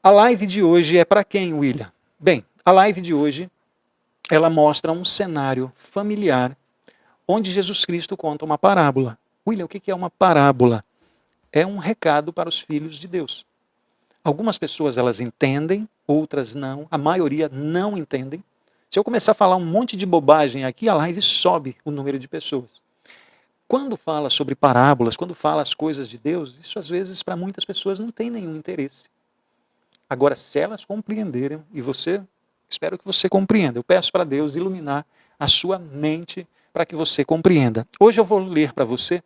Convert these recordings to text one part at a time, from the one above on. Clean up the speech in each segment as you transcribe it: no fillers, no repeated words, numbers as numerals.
A live de hoje é para quem, William? Bem, a live de hoje, ela mostra um cenário familiar onde Jesus Cristo conta uma parábola. William, o que é uma parábola? É um recado para os filhos de Deus. Algumas pessoas elas entendem, outras não. A maioria não entendem. Se eu começar a falar um monte de bobagem aqui, a live sobe o número de pessoas. Quando fala sobre parábolas, quando fala as coisas de Deus, isso às vezes para muitas pessoas não tem nenhum interesse. Agora, se elas compreenderem, e espero que você compreenda, eu peço para Deus iluminar a sua mente para que você compreenda. Hoje eu vou ler para você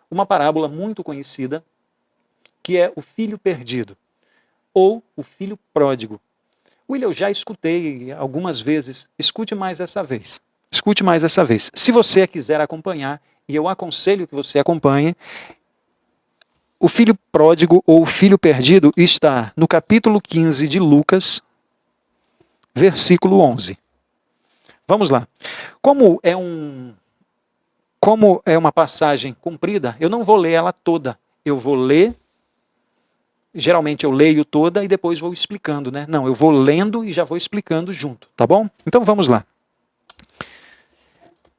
uma parábola muito conhecida, que é o filho perdido, ou o filho pródigo. William, eu já escutei algumas vezes, escute mais essa vez. Escute mais essa vez. Se você quiser acompanhar, e eu aconselho que você acompanhe, o filho pródigo ou o filho perdido está no capítulo 15 de Lucas, versículo 11. Vamos lá. Como é uma passagem comprida, eu não vou ler ela toda. Eu vou ler, geralmente eu leio toda e depois vou explicando, né? Não, eu vou lendo e já vou explicando junto, tá bom? Então vamos lá.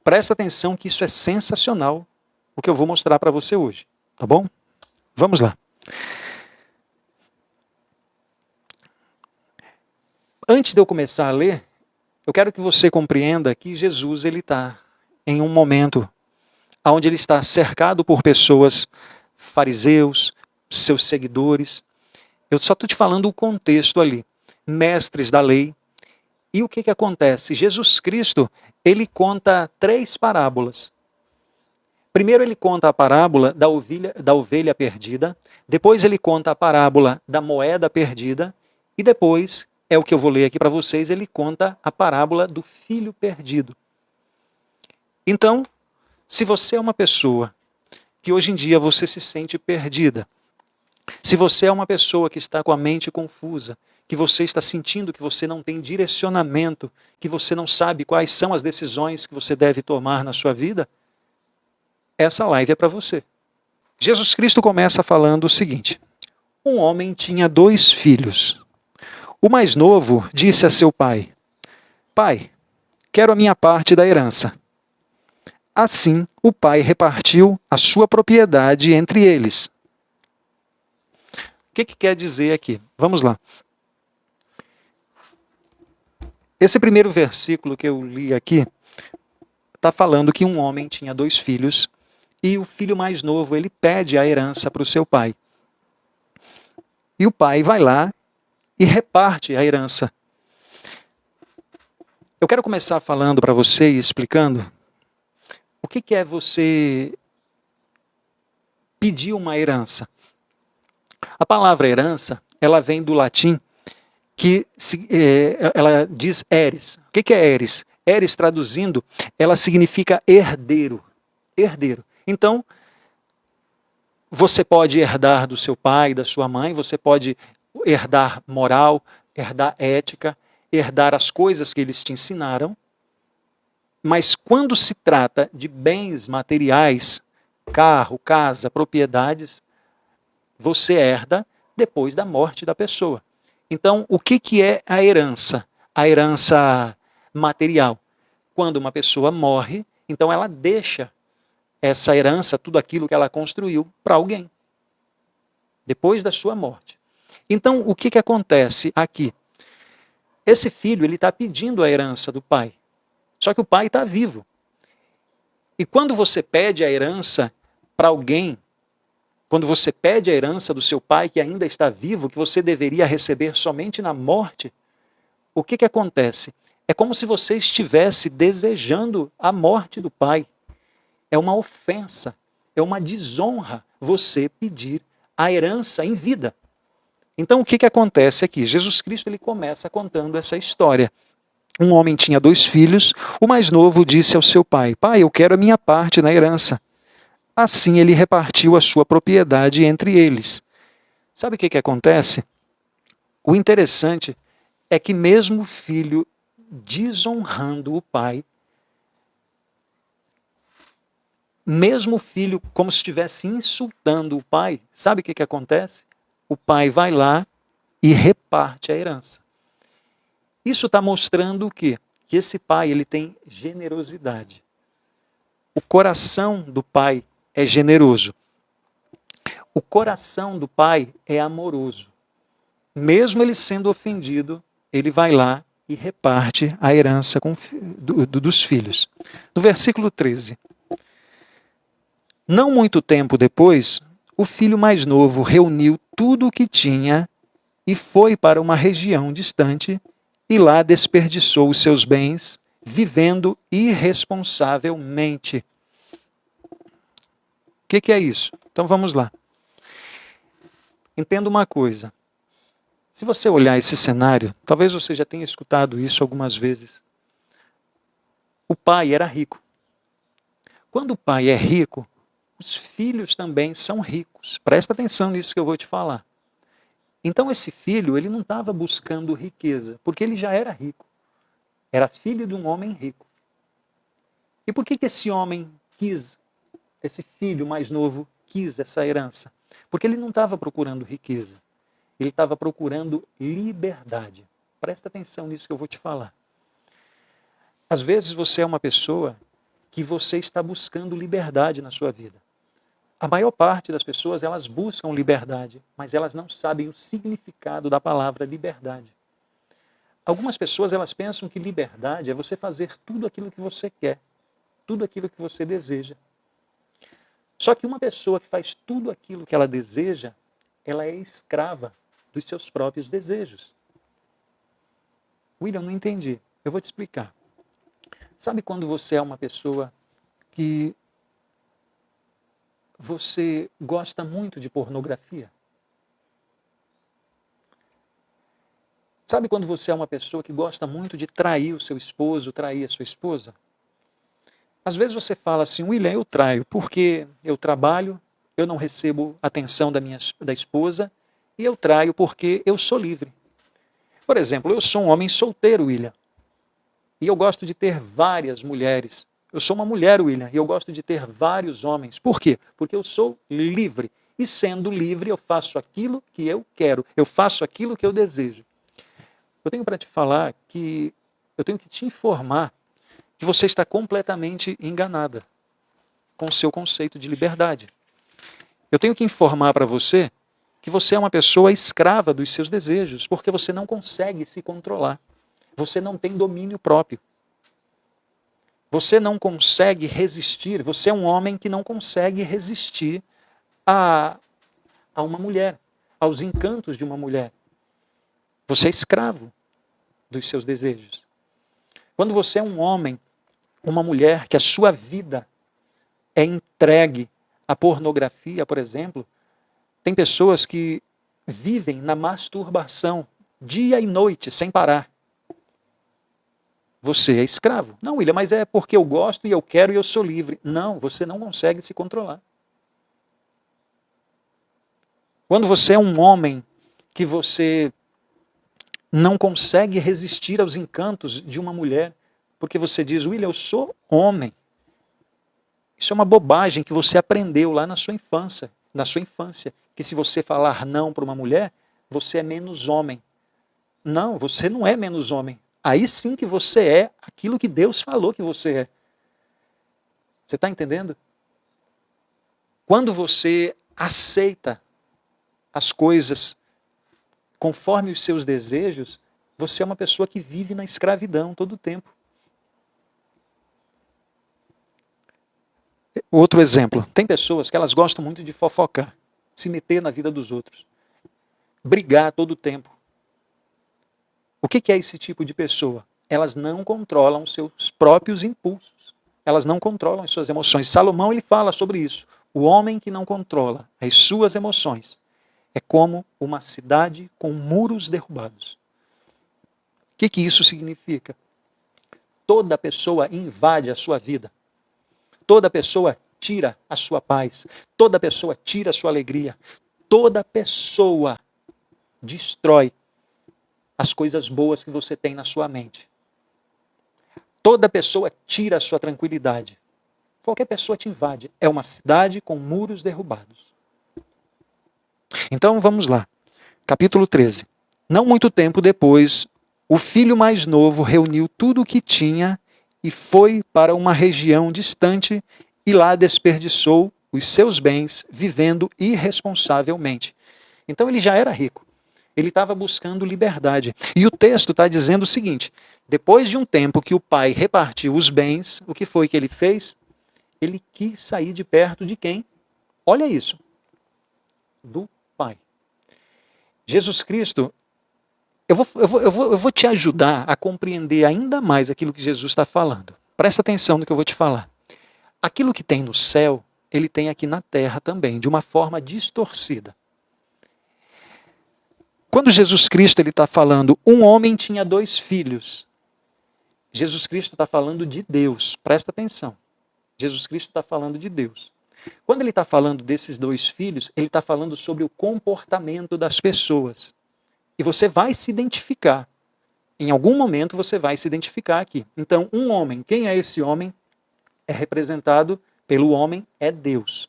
Presta atenção que isso é sensacional, o que eu vou mostrar para você hoje, tá bom? Vamos lá. Antes de eu começar a ler, eu quero que você compreenda que Jesus ele está em um momento onde ele está cercado por pessoas, fariseus, seus seguidores. Eu só estou te falando o contexto ali. Mestres da lei. E o que acontece? Jesus Cristo, ele conta 3 parábolas. Primeiro ele conta a parábola da ovelha perdida, depois ele conta a parábola da moeda perdida, e depois, é o que eu vou ler aqui para vocês, ele conta a parábola do filho perdido. Então, se você é uma pessoa que hoje em dia você se sente perdida, se você é uma pessoa que está com a mente confusa, que você está sentindo que você não tem direcionamento, que você não sabe quais são as decisões que você deve tomar na sua vida, essa live é para você. Jesus Cristo começa falando o seguinte: um homem tinha 2 filhos. O mais novo disse a seu pai: Pai, quero a minha parte da herança. Assim, o pai repartiu a sua propriedade entre eles. O que quer dizer aqui? Vamos lá. Esse primeiro versículo que eu li aqui está falando que um homem tinha 2 filhos e o filho mais novo ele pede a herança para o seu pai. E o pai vai lá e reparte a herança. Eu quero começar falando para você e explicando o que é você pedir uma herança. A palavra herança, ela vem do latim, que ela diz eris. O que é eris? Eris, traduzindo, ela significa herdeiro. Herdeiro. Então, você pode herdar do seu pai, da sua mãe, você pode herdar moral, herdar ética, herdar as coisas que eles te ensinaram, mas quando se trata de bens materiais, carro, casa, propriedades, você herda depois da morte da pessoa. Então, o que é a herança? A herança material. Quando uma pessoa morre, então ela deixa essa herança, tudo aquilo que ela construiu, para alguém. Depois da sua morte. Então, o que acontece aqui? Esse filho ele está pedindo a herança do pai. Só que o pai está vivo. E quando você pede a herança para alguém, quando você pede a herança do seu pai que ainda está vivo, que você deveria receber somente na morte, o que acontece? É como se você estivesse desejando a morte do pai. É uma ofensa, é uma desonra você pedir a herança em vida. Então o que acontece aqui? Jesus Cristo ele começa contando essa história. Um homem tinha 2 filhos, o mais novo disse ao seu pai: Pai, eu quero a minha parte na herança. Assim ele repartiu a sua propriedade entre eles. Sabe o que acontece? O interessante é que mesmo o filho desonrando o pai, mesmo o filho como se estivesse insultando o pai, sabe o que acontece? O pai vai lá e reparte a herança. Isso está mostrando o quê? Que esse pai ele tem generosidade. O coração do pai é generoso. O coração do pai é amoroso. Mesmo ele sendo ofendido, ele vai lá e reparte a herança dos filhos. No versículo 13. Não muito tempo depois, o filho mais novo reuniu tudo o que tinha e foi para uma região distante e lá desperdiçou os seus bens, vivendo irresponsavelmente. O que é isso? Então vamos lá. Entenda uma coisa. Se você olhar esse cenário, talvez você já tenha escutado isso algumas vezes. O pai era rico. Quando o pai é rico, os filhos também são ricos. Presta atenção nisso que eu vou te falar. Então esse filho, ele não estava buscando riqueza, porque ele já era rico. Era filho de um homem rico. E por que esse homem quis, esse filho mais novo, quis essa herança? Porque ele não estava procurando riqueza. Ele estava procurando liberdade. Presta atenção nisso que eu vou te falar. Às vezes você é uma pessoa que você está buscando liberdade na sua vida. A maior parte das pessoas, elas buscam liberdade, mas elas não sabem o significado da palavra liberdade. Algumas pessoas, elas pensam que liberdade é você fazer tudo aquilo que você quer, tudo aquilo que você deseja. Só que uma pessoa que faz tudo aquilo que ela deseja, ela é escrava dos seus próprios desejos. William, não entendi. Eu vou te explicar. Sabe quando você é uma pessoa que você gosta muito de pornografia? Sabe quando você é uma pessoa que gosta muito de trair o seu esposo, trair a sua esposa? Às vezes você fala assim, William, eu traio porque eu trabalho, eu não recebo atenção da esposa, e eu traio porque eu sou livre. Por exemplo, eu sou um homem solteiro, William, e eu gosto de ter várias mulheres. Eu sou uma mulher, William, e eu gosto de ter vários homens. Por quê? Porque eu sou livre. E sendo livre, eu faço aquilo que eu quero. Eu faço aquilo que eu desejo. Eu tenho para te falar que eu tenho que te informar que você está completamente enganada com o seu conceito de liberdade. Eu tenho que informar para você que você é uma pessoa escrava dos seus desejos, porque você não consegue se controlar. Você não tem domínio próprio. Você não consegue resistir. Você é um homem que não consegue resistir a uma mulher, aos encantos de uma mulher. Você é escravo dos seus desejos. Quando você é um homem, uma mulher, que a sua vida é entregue à pornografia, por exemplo, tem pessoas que vivem na masturbação dia e noite, sem parar. Você é escravo. Não, William, mas é porque eu gosto e eu quero e eu sou livre. Não, você não consegue se controlar. Quando você é um homem que você não consegue resistir aos encantos de uma mulher, porque você diz, William, eu sou homem. Isso é uma bobagem que você aprendeu lá na sua infância, que se você falar não para uma mulher, você é menos homem. Não, você não é menos homem. Aí sim que você é aquilo que Deus falou que você é. Você está entendendo? Quando você aceita as coisas conforme os seus desejos, você é uma pessoa que vive na escravidão todo o tempo. Outro exemplo, tem pessoas que elas gostam muito de fofocar, se meter na vida dos outros, brigar todo o tempo. O que é esse tipo de pessoa? Elas não controlam os seus próprios impulsos, elas não controlam as suas emoções. Salomão ele fala sobre isso. O homem que não controla as suas emoções é como uma cidade com muros derrubados. O que isso significa? Toda pessoa invade a sua vida. Toda pessoa tira a sua paz. Toda pessoa tira a sua alegria. Toda pessoa destrói as coisas boas que você tem na sua mente. Toda pessoa tira a sua tranquilidade. Qualquer pessoa te invade. É uma cidade com muros derrubados. Então vamos lá. Capítulo 13. Não muito tempo depois, o filho mais novo reuniu tudo o que tinha e foi para uma região distante e lá desperdiçou os seus bens vivendo irresponsavelmente. Então ele já era rico. Ele estava buscando liberdade. E o texto está dizendo o seguinte: depois de um tempo que o pai repartiu os bens, o que foi que ele fez? Ele quis sair de perto de quem? Olha isso. Do pai. Jesus Cristo, eu vou te ajudar a compreender ainda mais aquilo que Jesus está falando. Presta atenção no que eu vou te falar. Aquilo que tem no céu, ele tem aqui na terra também, de uma forma distorcida. Quando Jesus Cristo está falando, um homem tinha 2 filhos. Jesus Cristo está falando de Deus. Presta atenção. Jesus Cristo está falando de Deus. Quando ele está falando desses 2 filhos, ele está falando sobre o comportamento das pessoas. E você vai se identificar. Em algum momento você vai se identificar aqui. Então, um homem, quem é esse homem? É representado pelo homem, é Deus.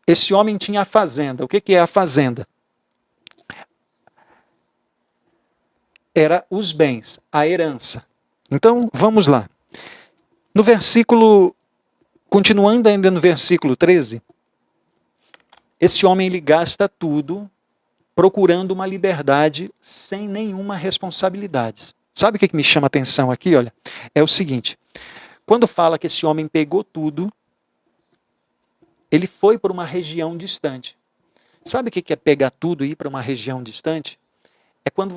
Esse homem tinha a fazenda. O que é a fazenda? Era os bens, a herança. Então, vamos lá. No versículo, continuando ainda no versículo 13, esse homem ele gasta tudo procurando uma liberdade sem nenhuma responsabilidade. Sabe o que me chama a atenção aqui? Olha, é o seguinte, quando fala que esse homem pegou tudo, ele foi para uma região distante. Sabe o que é pegar tudo e ir para uma região distante? É quando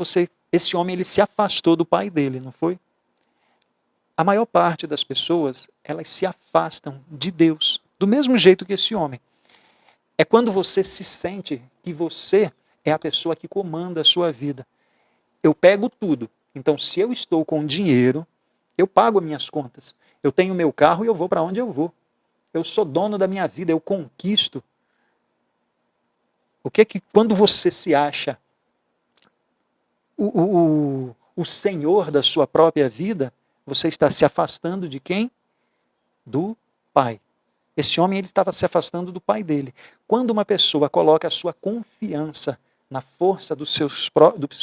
esse homem ele se afastou do pai dele, não foi? A maior parte das pessoas, elas se afastam de Deus, do mesmo jeito que esse homem. É quando você se sente que você é a pessoa que comanda a sua vida. Eu pego tudo. Então, se eu estou com dinheiro, eu pago as minhas contas. Eu tenho meu carro e eu vou para onde eu vou. Eu sou dono da minha vida, eu conquisto. O que é que quando você se acha o senhor da sua própria vida, você está se afastando de quem? Do pai. Esse homem ele estava se afastando do pai dele. Quando uma pessoa coloca a sua confiança na força do seu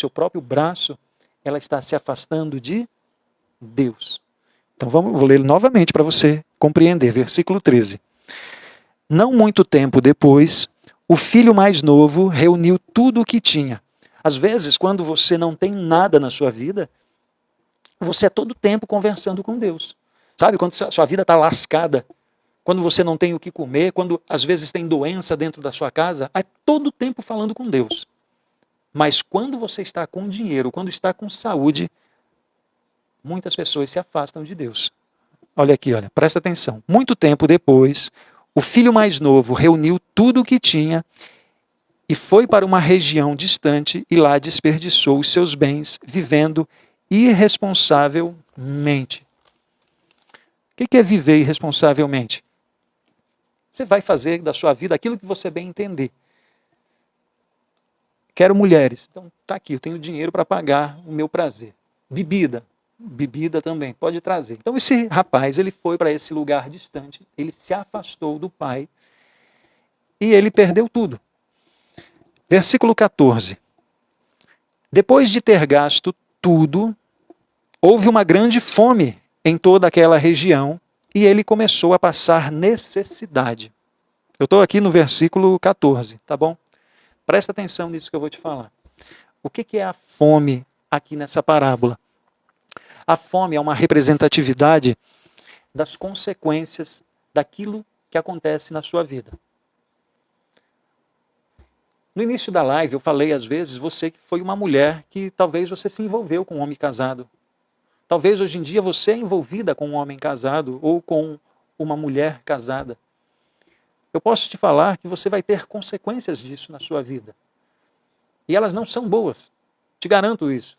próprio braço, ela está se afastando de Deus. Então vou ler novamente para você compreender. Versículo 13. Não muito tempo depois, o filho mais novo reuniu tudo o que tinha. Às vezes, quando você não tem nada na sua vida, você é todo tempo conversando com Deus. Sabe, quando sua vida está lascada, quando você não tem o que comer, quando às vezes tem doença dentro da sua casa, é todo tempo falando com Deus. Mas quando você está com dinheiro, quando está com saúde, muitas pessoas se afastam de Deus. Olha aqui, olha, presta atenção. Muito tempo depois, o filho mais novo reuniu tudo o que tinha e foi para uma região distante e lá desperdiçou os seus bens, vivendo irresponsavelmente. O que é viver irresponsavelmente? Você vai fazer da sua vida aquilo que você bem entender. Quero mulheres. Então, tá aqui, eu tenho dinheiro para pagar o meu prazer. Bebida também, pode trazer. Então, esse rapaz, ele foi para esse lugar distante, ele se afastou do pai e ele perdeu tudo. Versículo 14. Depois de ter gasto tudo, houve uma grande fome em toda aquela região e ele começou a passar necessidade. Eu estou aqui no versículo 14, tá bom? Presta atenção nisso que eu vou te falar. O que é a fome aqui nessa parábola? A fome é uma representatividade das consequências daquilo que acontece na sua vida. No início da live eu falei, às vezes, você que foi uma mulher que talvez você se envolveu com um homem casado. Talvez hoje em dia você é envolvida com um homem casado ou com uma mulher casada. Eu posso te falar que você vai ter consequências disso na sua vida. E elas não são boas. Te garanto isso.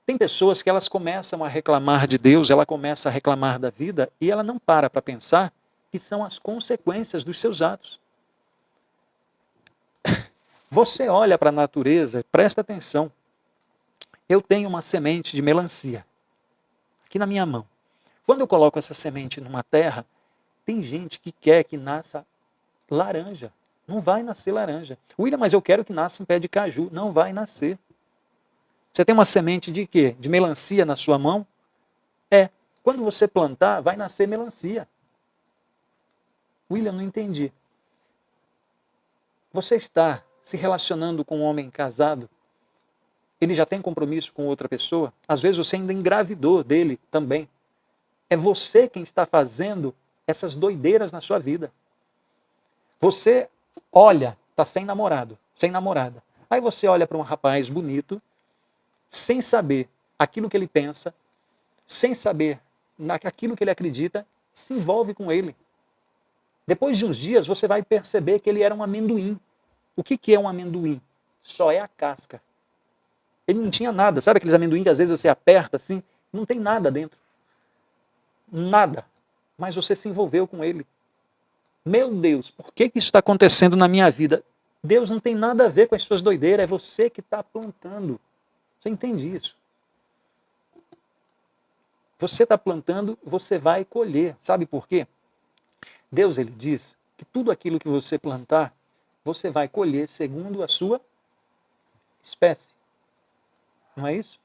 Tem pessoas que elas começam a reclamar de Deus, ela começa a reclamar da vida e ela não para pensar que são as consequências dos seus atos. Você olha para a natureza, presta atenção. Eu tenho uma semente de melancia aqui na minha mão. Quando eu coloco essa semente numa terra, tem gente que quer que nasça laranja. Não vai nascer laranja. William, mas eu quero que nasça em pé de caju. Não vai nascer. Você tem uma semente de quê? De melancia na sua mão? Quando você plantar, vai nascer melancia. William, não entendi. Você está se relacionando com um homem casado? Ele já tem compromisso com outra pessoa? Às vezes você ainda engravidou dele também. É você quem está fazendo essas doideiras na sua vida. Você olha, está sem namorado, sem namorada. Aí você olha para um rapaz bonito, sem saber aquilo que ele pensa, sem saber aquilo que ele acredita, se envolve com ele. Depois de uns dias, você vai perceber que ele era um amendoim. O que é um amendoim? Só é a casca. Ele não tinha nada. Sabe aqueles amendoim que às vezes você aperta assim? Não tem nada dentro. Nada. Mas você se envolveu com ele. Meu Deus, por que isso está acontecendo na minha vida? Deus não tem nada a ver com as suas doideiras. É você que está plantando. Você entende isso? Você está plantando, você vai colher. Sabe por quê? Deus, ele diz que tudo aquilo que você plantar, você vai colher segundo a sua espécie. Não é isso?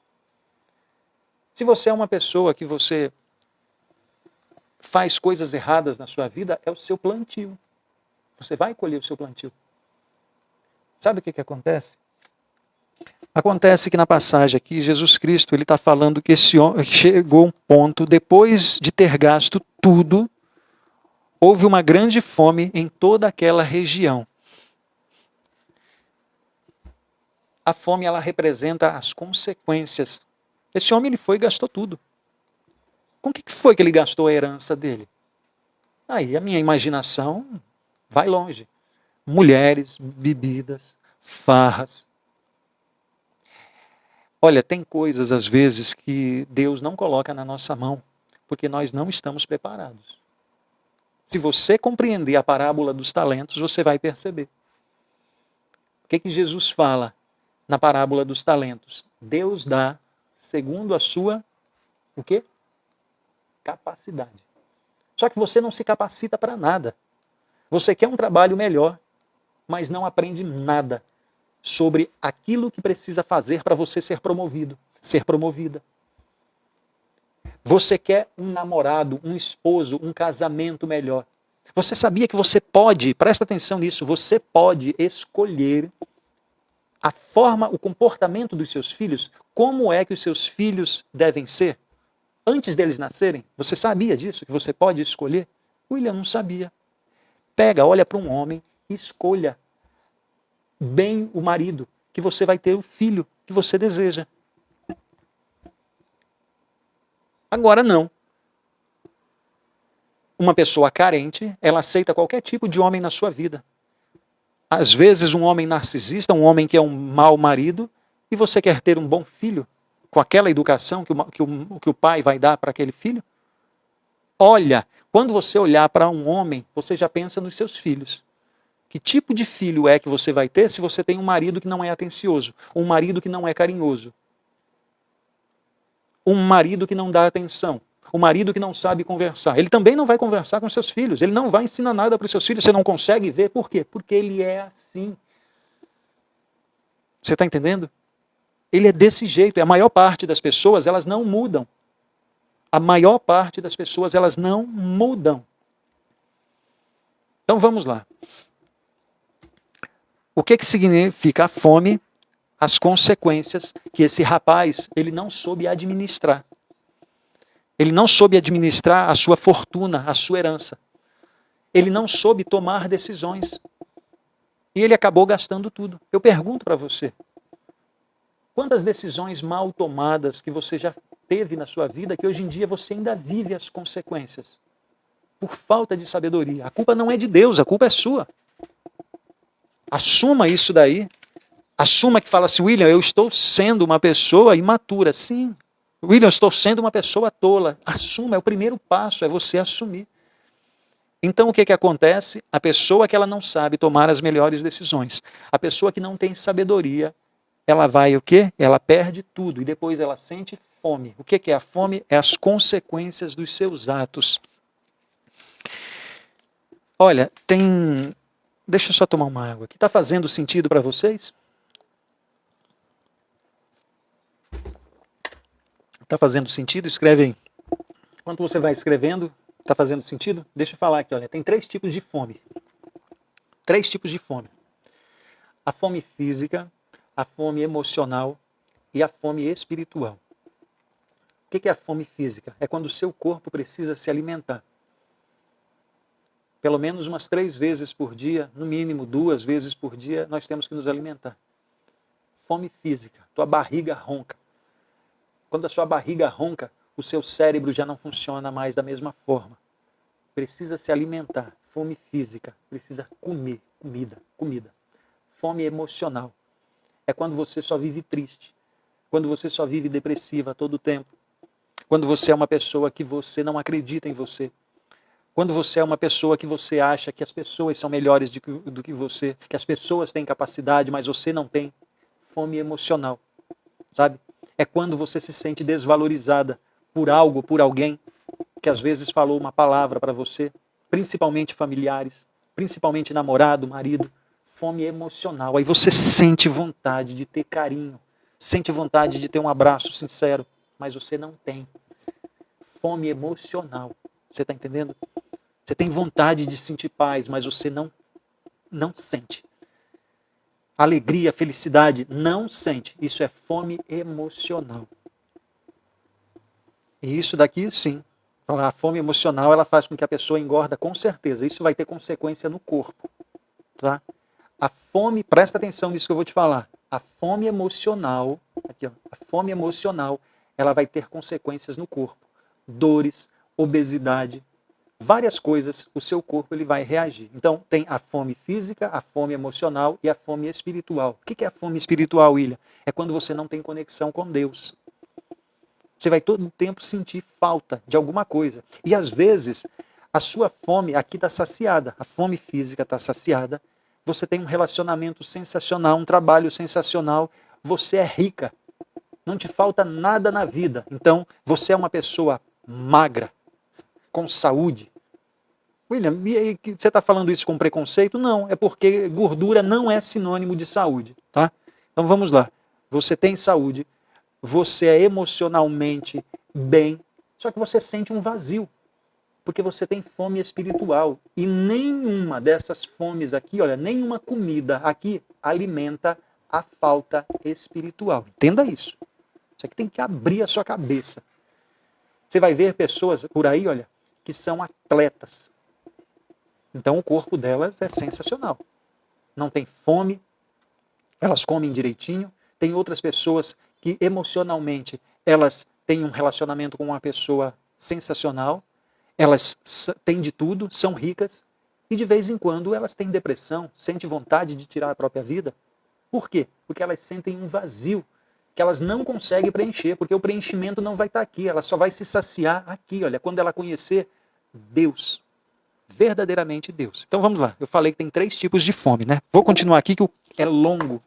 Se você é uma pessoa que você faz coisas erradas na sua vida, é o seu plantio. Você vai colher o seu plantio. Sabe o que acontece? Acontece que na passagem aqui, Jesus Cristo ele está falando que esse homem chegou a um ponto, depois de ter gasto tudo, houve uma grande fome em toda aquela região. A fome, ela representa as consequências. Esse homem, ele foi e gastou tudo. Com o que foi que ele gastou a herança dele? Aí a minha imaginação vai longe. Mulheres, bebidas, farras. Olha, tem coisas às vezes que Deus não coloca na nossa mão, porque nós não estamos preparados. Se você compreender a parábola dos talentos, você vai perceber. O que Jesus fala na parábola dos talentos? Deus dá segundo a sua, o quê? Capacidade. Só que você não se capacita para nada. Você quer um trabalho melhor, mas não aprende nada sobre aquilo que precisa fazer para você ser promovido, ser promovida. Você quer um namorado, um esposo, um casamento melhor. Você sabia que você pode, presta atenção nisso, você pode escolher a forma, o comportamento dos seus filhos, como é que os seus filhos devem ser? Antes deles nascerem, você sabia disso, que você pode escolher? William não sabia. Pega, olha para um homem e escolha bem o marido, que você vai ter o filho que você deseja. Agora não. Uma pessoa carente, ela aceita qualquer tipo de homem na sua vida. Às vezes um homem narcisista, um homem que é um mau marido, e você quer ter um bom filho, com aquela educação que o pai vai dar para aquele filho? Olha, quando você olhar para um homem, você já pensa nos seus filhos. Que tipo de filho é que você vai ter se você tem um marido que não é atencioso, um marido que não é carinhoso, um marido que não dá atenção, um marido que não sabe conversar? Ele também não vai conversar com seus filhos, ele não vai ensinar nada para os seus filhos, você não consegue ver. Por quê? Porque ele é assim. Você está entendendo? Ele é desse jeito. E a maior parte das pessoas, elas não mudam. A maior parte das pessoas, elas não mudam. Então vamos lá. O que significa a fome? As consequências que esse rapaz, ele não soube administrar. Ele não soube administrar a sua fortuna, a sua herança. Ele não soube tomar decisões. E ele acabou gastando tudo. Eu pergunto para você, quantas decisões mal tomadas que você já teve na sua vida que hoje em dia você ainda vive as consequências? Por falta de sabedoria. A culpa não é de Deus, a culpa é sua. Assuma isso daí. Assuma que fala assim, William, eu estou sendo uma pessoa imatura. Sim, William, eu estou sendo uma pessoa tola. Assuma, é o primeiro passo, é você assumir. Então o que acontece? A pessoa que ela não sabe tomar as melhores decisões, a pessoa que não tem sabedoria, ela vai o quê? Ela perde tudo e depois ela sente fome. O que é a fome? É as consequências dos seus atos. Olha, tem Deixa eu só tomar uma água aqui. Está fazendo sentido para vocês? Está fazendo sentido? Escreve aí. Enquanto você vai escrevendo, está fazendo sentido? Deixa eu falar aqui, olha, tem 3 tipos de fome. 3 tipos de fome. A fome física, a fome emocional e a fome espiritual. O que é a fome física? É quando o seu corpo precisa se alimentar. Pelo menos umas 3 vezes por dia, no mínimo 2 vezes por dia, nós temos que nos alimentar. Fome física, tua barriga ronca. Quando a sua barriga ronca, o seu cérebro já não funciona mais da mesma forma. Precisa se alimentar. Fome física, precisa comer, comida. Fome emocional. É quando você só vive triste. Quando você só vive depressiva todo o tempo. Quando você é uma pessoa que você não acredita em você. Quando você é uma pessoa que você acha que as pessoas são melhores do que você, que as pessoas têm capacidade, mas você não tem. Fome emocional, sabe? É quando você se sente desvalorizada por algo, por alguém, que às vezes falou uma palavra para você, principalmente familiares, principalmente namorado, marido. Fome emocional. Aí você sente vontade de ter carinho, sente vontade de ter um abraço sincero, mas você não tem. Fome emocional. Você está entendendo? Você tem vontade de sentir paz, mas você não sente. Alegria, felicidade, não sente. Isso é fome emocional. E isso daqui, sim. A fome emocional, ela faz com que a pessoa engorda, com certeza. Isso vai ter consequência no corpo. Tá? A fome, presta atenção nisso que eu vou te falar. A fome emocional, aqui, ó, a fome emocional, ela vai ter consequências no corpo. Dores, obesidade, várias coisas, o seu corpo ele vai reagir. Então, tem a fome física, a fome emocional e a fome espiritual. O que é a fome espiritual, William? É quando você não tem conexão com Deus. Você vai todo o tempo sentir falta de alguma coisa. E às vezes, a sua fome aqui está saciada. A fome física está saciada. Você tem um relacionamento sensacional, um trabalho sensacional. Você é rica. Não te falta nada na vida. Então, você é uma pessoa magra, com saúde. William, e você está falando isso com preconceito? Não, é porque gordura não é sinônimo de saúde. Tá? Então vamos lá. Você tem saúde, você é emocionalmente bem, só que você sente um vazio, porque você tem fome espiritual. E nenhuma dessas fomes aqui, olha, nenhuma comida aqui alimenta a falta espiritual. Entenda isso. Isso aqui tem que abrir a sua cabeça. Você vai ver pessoas por aí, olha, que são atletas. Então o corpo delas é sensacional. Não tem fome, elas comem direitinho. Tem outras pessoas que emocionalmente elas têm um relacionamento com uma pessoa sensacional. Elas têm de tudo, são ricas. E de vez em quando elas têm depressão, sentem vontade de tirar a própria vida. Por quê? Porque elas sentem um vazio que elas não conseguem preencher, porque o preenchimento não vai estar aqui, ela só vai se saciar aqui, olha, quando ela conhecer Deus, verdadeiramente Deus. Então vamos lá, eu falei que tem 3 tipos de fome, né? Vou continuar aqui que é longo,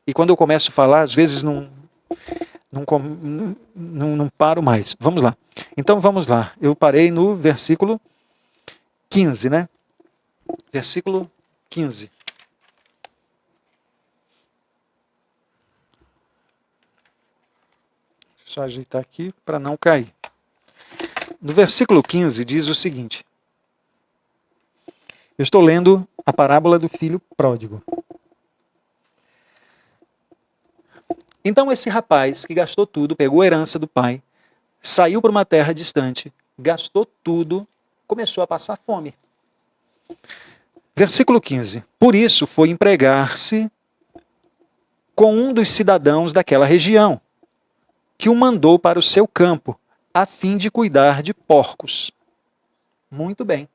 e quando eu começo a falar, às vezes não paro mais. Vamos lá. Então vamos lá, eu parei no versículo 15, né? Versículo 15. Só ajeitar aqui para não cair. No versículo 15 diz o seguinte. Eu estou lendo a parábola do filho pródigo. Então esse rapaz que gastou tudo, pegou a herança do pai, saiu para uma terra distante, gastou tudo, começou a passar fome. Versículo 15. Por isso foi empregar-se com um dos cidadãos daquela região, que o mandou para o seu campo, a fim de cuidar de porcos. Muito bem.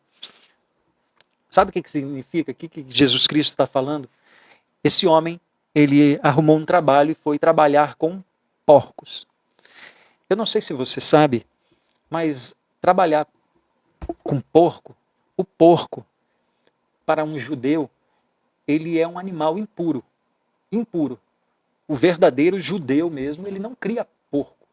Sabe o que significa? O que Jesus Cristo está falando? Esse homem, ele arrumou um trabalho e foi trabalhar com porcos. Eu não sei se você sabe, mas trabalhar com porco, o porco, para um judeu, ele é um animal impuro. Impuro. O verdadeiro judeu mesmo, ele não cria porco.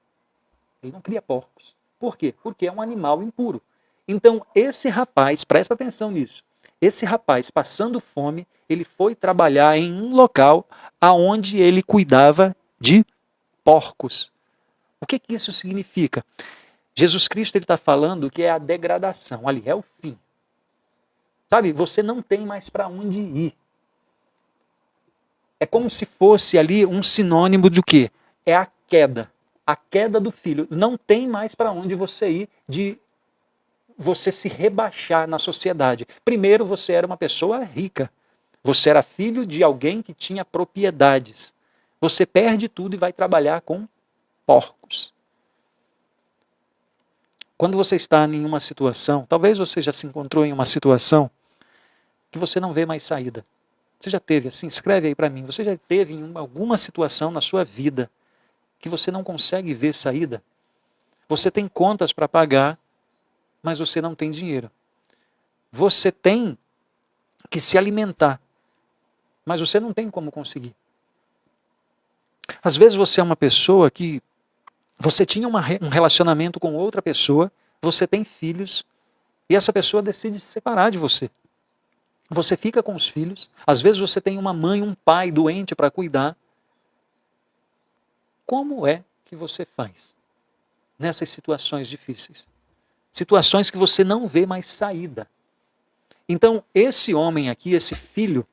Ele não cria porcos. Por quê? Porque é um animal impuro. Então, esse rapaz, presta atenção nisso, Esse rapaz, passando fome, ele foi trabalhar em um local aonde ele cuidava de porcos. O que isso significa? Jesus Cristo está falando que é a degradação, ali, é o fim. Sabe, você não tem mais para onde ir. É como se fosse ali um sinônimo do quê? É a queda do filho. Não tem mais para onde você ir, de você se rebaixar na sociedade. Primeiro, você era uma pessoa rica. Você era filho de alguém que tinha propriedades. Você perde tudo e vai trabalhar com porcos. Quando você está em uma situação, talvez você já se encontrou em uma situação que você não vê mais saída. Você já teve assim? Escreve aí para mim. Você já teve em alguma situação na sua vida que você não consegue ver saída? Você tem contas para pagar, mas você não tem dinheiro. Você tem que se alimentar, mas você não tem como conseguir. Às vezes você é uma pessoa que você tinha um relacionamento com outra pessoa, você tem filhos, e essa pessoa decide se separar de você. Você fica com os filhos, às vezes você tem uma mãe, um pai doente para cuidar. Como é que você faz nessas situações difíceis? Situações que você não vê mais saída. Então, esse homem aqui, esse filho,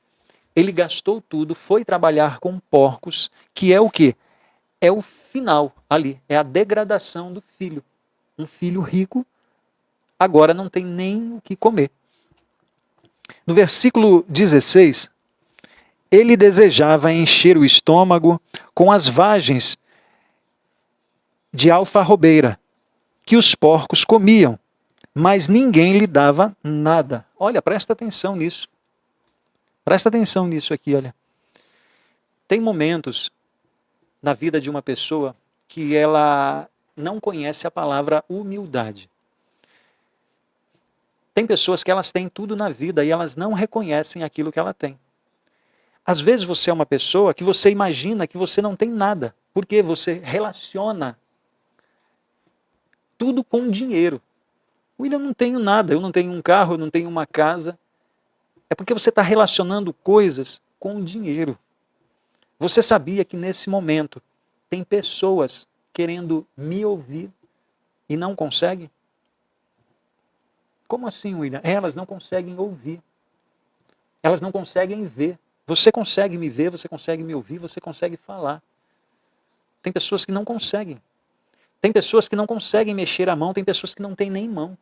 ele gastou tudo, foi trabalhar com porcos, que é o quê? É o final ali, é a degradação do filho. Um filho rico, agora não tem nem o que comer. No versículo 16, ele desejava encher o estômago com as vagens de alfarrobeira, que os porcos comiam, mas ninguém lhe dava nada. Olha, presta atenção nisso. Presta atenção nisso aqui, olha. Tem momentos na vida de uma pessoa que ela não conhece a palavra humildade. Tem pessoas que elas têm tudo na vida e elas não reconhecem aquilo que ela tem. Às vezes você é uma pessoa que você imagina que você não tem nada, porque você relaciona tudo com dinheiro. William, eu não tenho nada, eu não tenho um carro, eu não tenho uma casa. É porque você está relacionando coisas com dinheiro. Você sabia que nesse momento tem pessoas querendo me ouvir e não conseguem? Como assim, William? Elas não conseguem ouvir. Elas não conseguem ver. Você consegue me ver, você consegue me ouvir, você consegue falar. Tem pessoas que não conseguem. Tem pessoas que não conseguem mexer a mão, tem pessoas que não têm nem mão.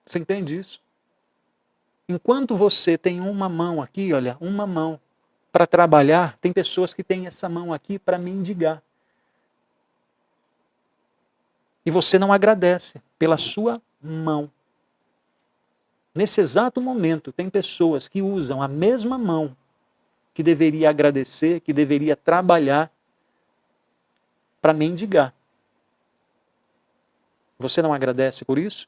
Você entende isso? Enquanto você tem uma mão aqui, olha, uma mão para trabalhar, tem pessoas que têm essa mão aqui para mendigar. E você não agradece pela sua mão. Nesse exato momento, tem pessoas que usam a mesma mão que deveria agradecer, que deveria trabalhar para mendigar. Você não agradece por isso?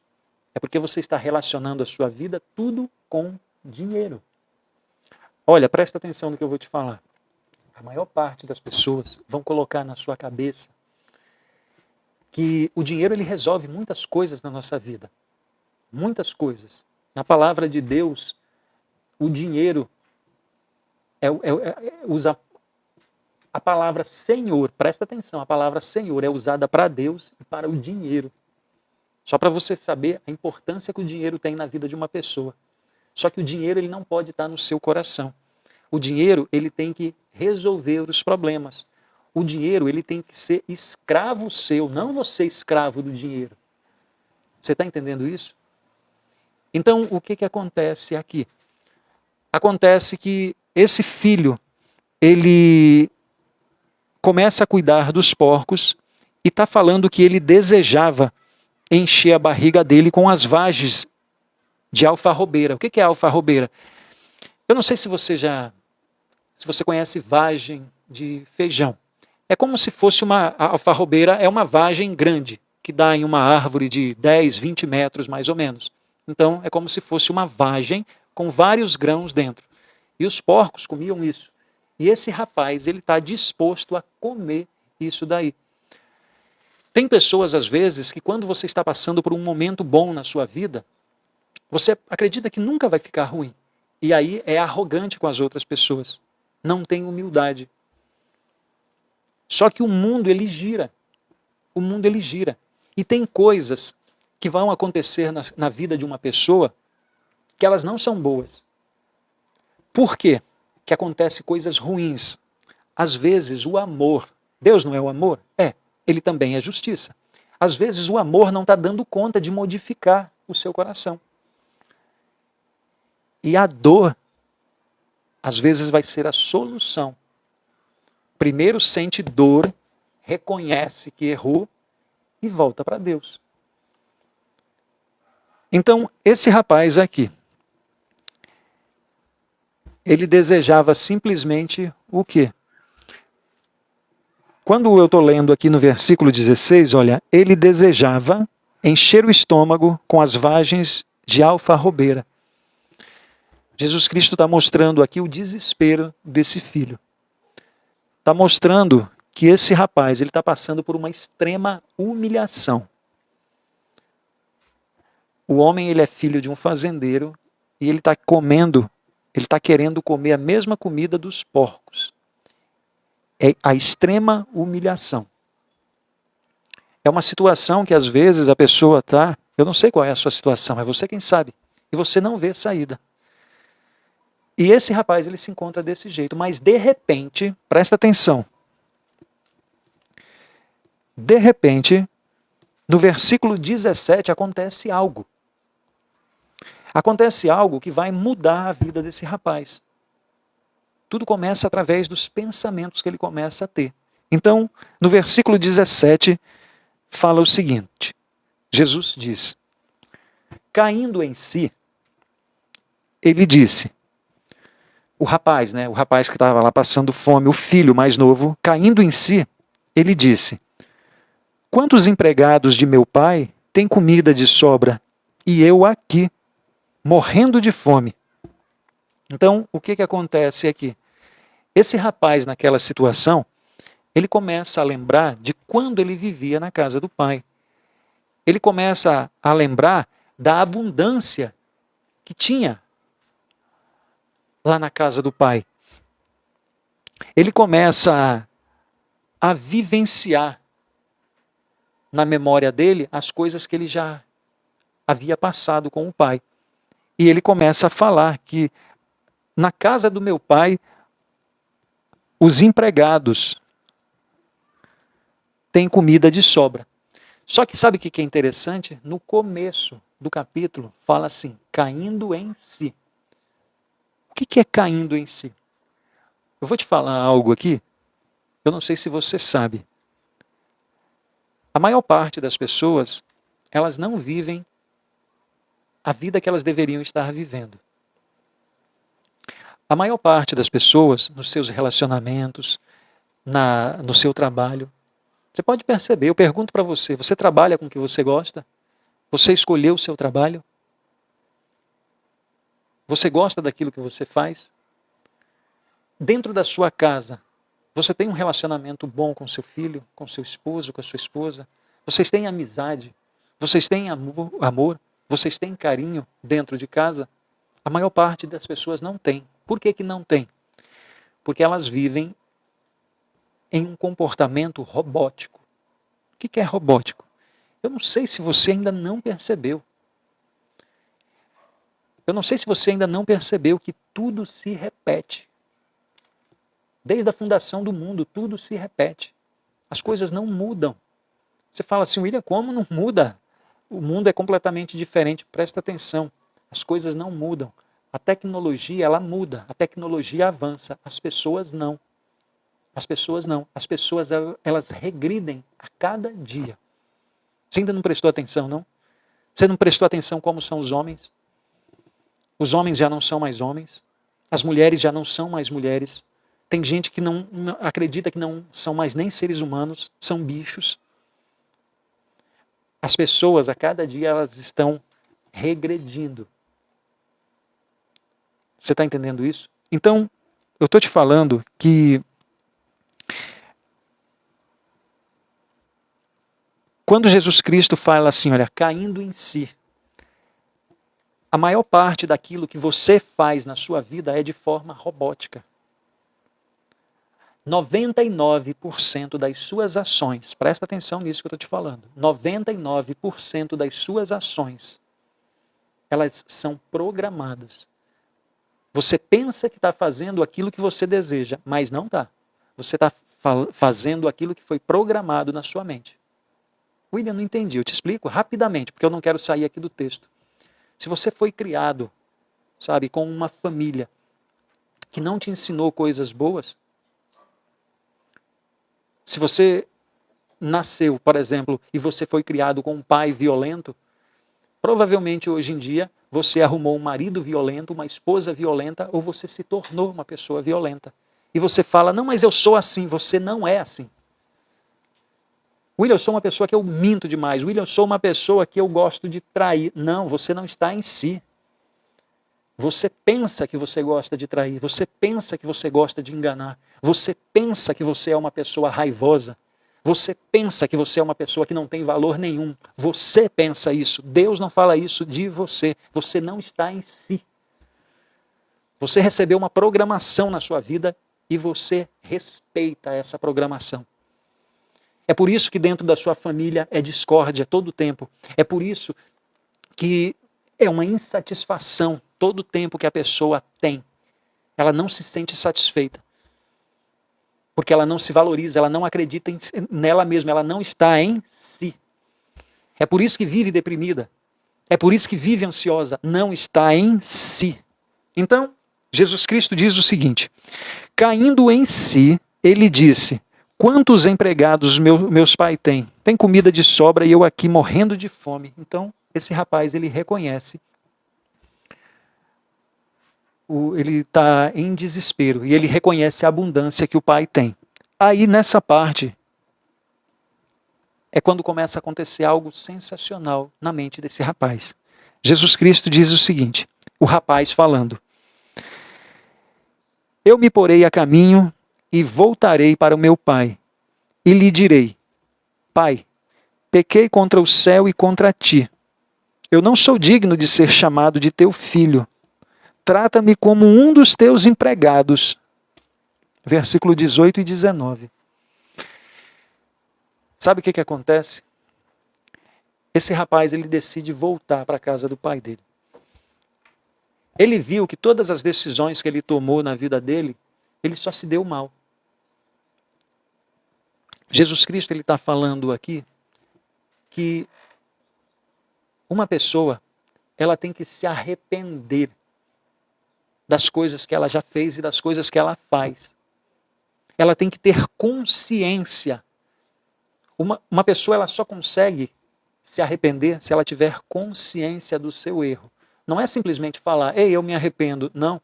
É porque você está relacionando a sua vida tudo com dinheiro. Olha, presta atenção no que eu vou te falar. A maior parte das pessoas vão colocar na sua cabeça que o dinheiro ele resolve muitas coisas na nossa vida. Muitas coisas. Na palavra de Deus, o dinheiro usa a palavra Senhor. Presta atenção, a palavra Senhor é usada para Deus e para o dinheiro. Só para você saber a importância que o dinheiro tem na vida de uma pessoa. Só que o dinheiro ele não pode estar no seu coração. O dinheiro ele tem que resolver os problemas. O dinheiro ele tem que ser escravo seu, não você escravo do dinheiro. Você está entendendo isso? Então, o que acontece aqui? Acontece que esse filho, ele começa a cuidar dos porcos e está falando que ele desejava encher a barriga dele com as vagens de alfarrobeira. O que é alfarrobeira? Eu não sei se você conhece vagem de feijão. É como se fosse a alfarrobeira, é uma vagem grande, que dá em uma árvore de 10, 20 metros mais ou menos. Então, é como se fosse uma vagem com vários grãos dentro. E os porcos comiam isso. E esse rapaz, ele está disposto a comer isso daí. Tem pessoas, às vezes, que quando você está passando por um momento bom na sua vida, Você acredita que nunca vai ficar ruim. E aí é arrogante com as outras pessoas. Não tem humildade. Só que o mundo, ele gira. O mundo, ele gira. E tem coisas que vão acontecer na vida de uma pessoa que elas não são boas. Por quê? Que acontecem coisas ruins. Às vezes o amor, Deus não é o amor? É, ele também é justiça. Às vezes o amor não está dando conta de modificar o seu coração. E a dor, às vezes, vai ser a solução. Primeiro sente dor, reconhece que errou e volta para Deus. Então, esse rapaz aqui, ele desejava simplesmente o quê? Quando eu estou lendo aqui no versículo 16, olha, ele desejava encher o estômago com as vagens de alfarrobeira. Jesus Cristo está mostrando aqui o desespero desse filho. Está mostrando que esse rapaz ele está passando por uma extrema humilhação. O homem ele é filho de um fazendeiro e ele está comendo, ele está querendo comer a mesma comida dos porcos. É a extrema humilhação. É uma situação que às vezes a pessoa está, eu não sei qual é a sua situação, é você quem sabe, e você não vê saída. E esse rapaz ele se encontra desse jeito, mas de repente, presta atenção, de repente, no versículo 17 acontece algo. Acontece algo que vai mudar a vida desse rapaz. Tudo começa através dos pensamentos que ele começa a ter. Então, no versículo 17, fala o seguinte: Jesus diz, caindo em si, ele disse, o rapaz que estava lá passando fome, o filho mais novo, caindo em si, ele disse, quantos empregados de meu pai têm comida de sobra e eu aqui, morrendo de fome? Então, o que acontece aqui? Esse rapaz, naquela situação, ele começa a lembrar de quando ele vivia na casa do pai. Ele começa a lembrar da abundância que tinha lá na casa do pai. Ele começa a vivenciar na memória dele as coisas que ele já havia passado com o pai. E ele começa a falar que na casa do meu pai, os empregados têm comida de sobra. Só que sabe o que é interessante? No começo do capítulo, fala assim, caindo em si. O que é caindo em si? Eu vou te falar algo aqui, eu não sei se você sabe. A maior parte das pessoas, elas não vivem a vida que elas deveriam estar vivendo. A maior parte das pessoas, nos seus relacionamentos, no seu trabalho, você pode perceber, eu pergunto para você, você trabalha com o que você gosta? Você escolheu o seu trabalho? Você gosta daquilo que você faz? Dentro da sua casa, você tem um relacionamento bom com seu filho, com seu esposo, com a sua esposa? Vocês têm amizade? Vocês têm amor? Vocês têm carinho dentro de casa? A maior parte das pessoas não tem. Por que não tem? Porque elas vivem em um comportamento robótico. O que é robótico? Eu não sei se você ainda não percebeu. Eu não sei se você ainda não percebeu que tudo se repete. Desde a fundação do mundo, tudo se repete. As coisas não mudam. Você fala assim, William, como não muda? O mundo é completamente diferente. Presta atenção. As coisas não mudam. A tecnologia, ela muda. A tecnologia avança. As pessoas não. As pessoas não. As pessoas, elas regridem a cada dia. Você ainda não prestou atenção, não? Você não prestou atenção como são os homens? Os homens já não são mais homens. As mulheres já não são mais mulheres. Tem gente que não acredita que não são mais nem seres humanos, são bichos. As pessoas, a cada dia, elas estão regredindo. Você está entendendo isso? Então, eu estou te falando que quando Jesus Cristo fala assim, olha, caindo em si, A maior parte daquilo que você faz na sua vida é de forma robótica. 99% das suas ações, presta atenção nisso que eu estou te falando, 99% das suas ações, elas são programadas. Você pensa que está fazendo aquilo que você deseja, mas não está. Você está fazendo aquilo que foi programado na sua mente. William, não entendi. Eu te explico rapidamente, porque eu não quero sair aqui do texto. Se você foi criado, sabe, com uma família que não te ensinou coisas boas, se você nasceu, por exemplo, e você foi criado com um pai violento, provavelmente hoje em dia você arrumou um marido violento, uma esposa violenta, ou você se tornou uma pessoa violenta. E você fala, não, mas eu sou assim. Você não é assim. William, eu sou uma pessoa que eu minto demais. William, eu sou uma pessoa que eu gosto de trair. Não, você não está em si. Você pensa que você gosta de trair. Você pensa que você gosta de enganar. Você pensa que você é uma pessoa raivosa. Você pensa que você é uma pessoa que não tem valor nenhum. Você pensa isso. Deus não fala isso de você. Você não está em si. Você recebeu uma programação na sua vida e você respeita essa programação. É por isso que dentro da sua família é discórdia todo o tempo. É por isso que é uma insatisfação todo o tempo que a pessoa tem. Ela não se sente satisfeita. Porque ela não se valoriza, ela não acredita nela mesma, ela não está em si. É por isso que vive deprimida. É por isso que vive ansiosa. Não está em si. Então, Jesus Cristo diz o seguinte: caindo em si, ele disse: quantos empregados meus pais têm? Tem comida de sobra e eu aqui morrendo de fome. Então, esse rapaz, ele reconhece. Ele está em desespero e ele reconhece a abundância que o pai tem. Aí, nessa parte, é quando começa a acontecer algo sensacional na mente desse rapaz. Jesus Cristo diz o seguinte, o rapaz falando: eu me porei a caminho e voltarei para o meu pai, e lhe direi: Pai, pequei contra o céu e contra ti. Eu não sou digno de ser chamado de teu filho. Trata-me como um dos teus empregados. Versículo 18 e 19. Sabe o que acontece? Esse rapaz, ele decide voltar para a casa do pai dele. Ele viu que todas as decisões que ele tomou na vida dele, ele só se deu mal. Jesus Cristo, ele está falando aqui que uma pessoa, ela tem que se arrepender das coisas que ela já fez e das coisas que ela faz. Ela tem que ter consciência. Uma pessoa, ela só consegue se arrepender se ela tiver consciência do seu erro. Não é simplesmente falar, ei, eu me arrependo. Não.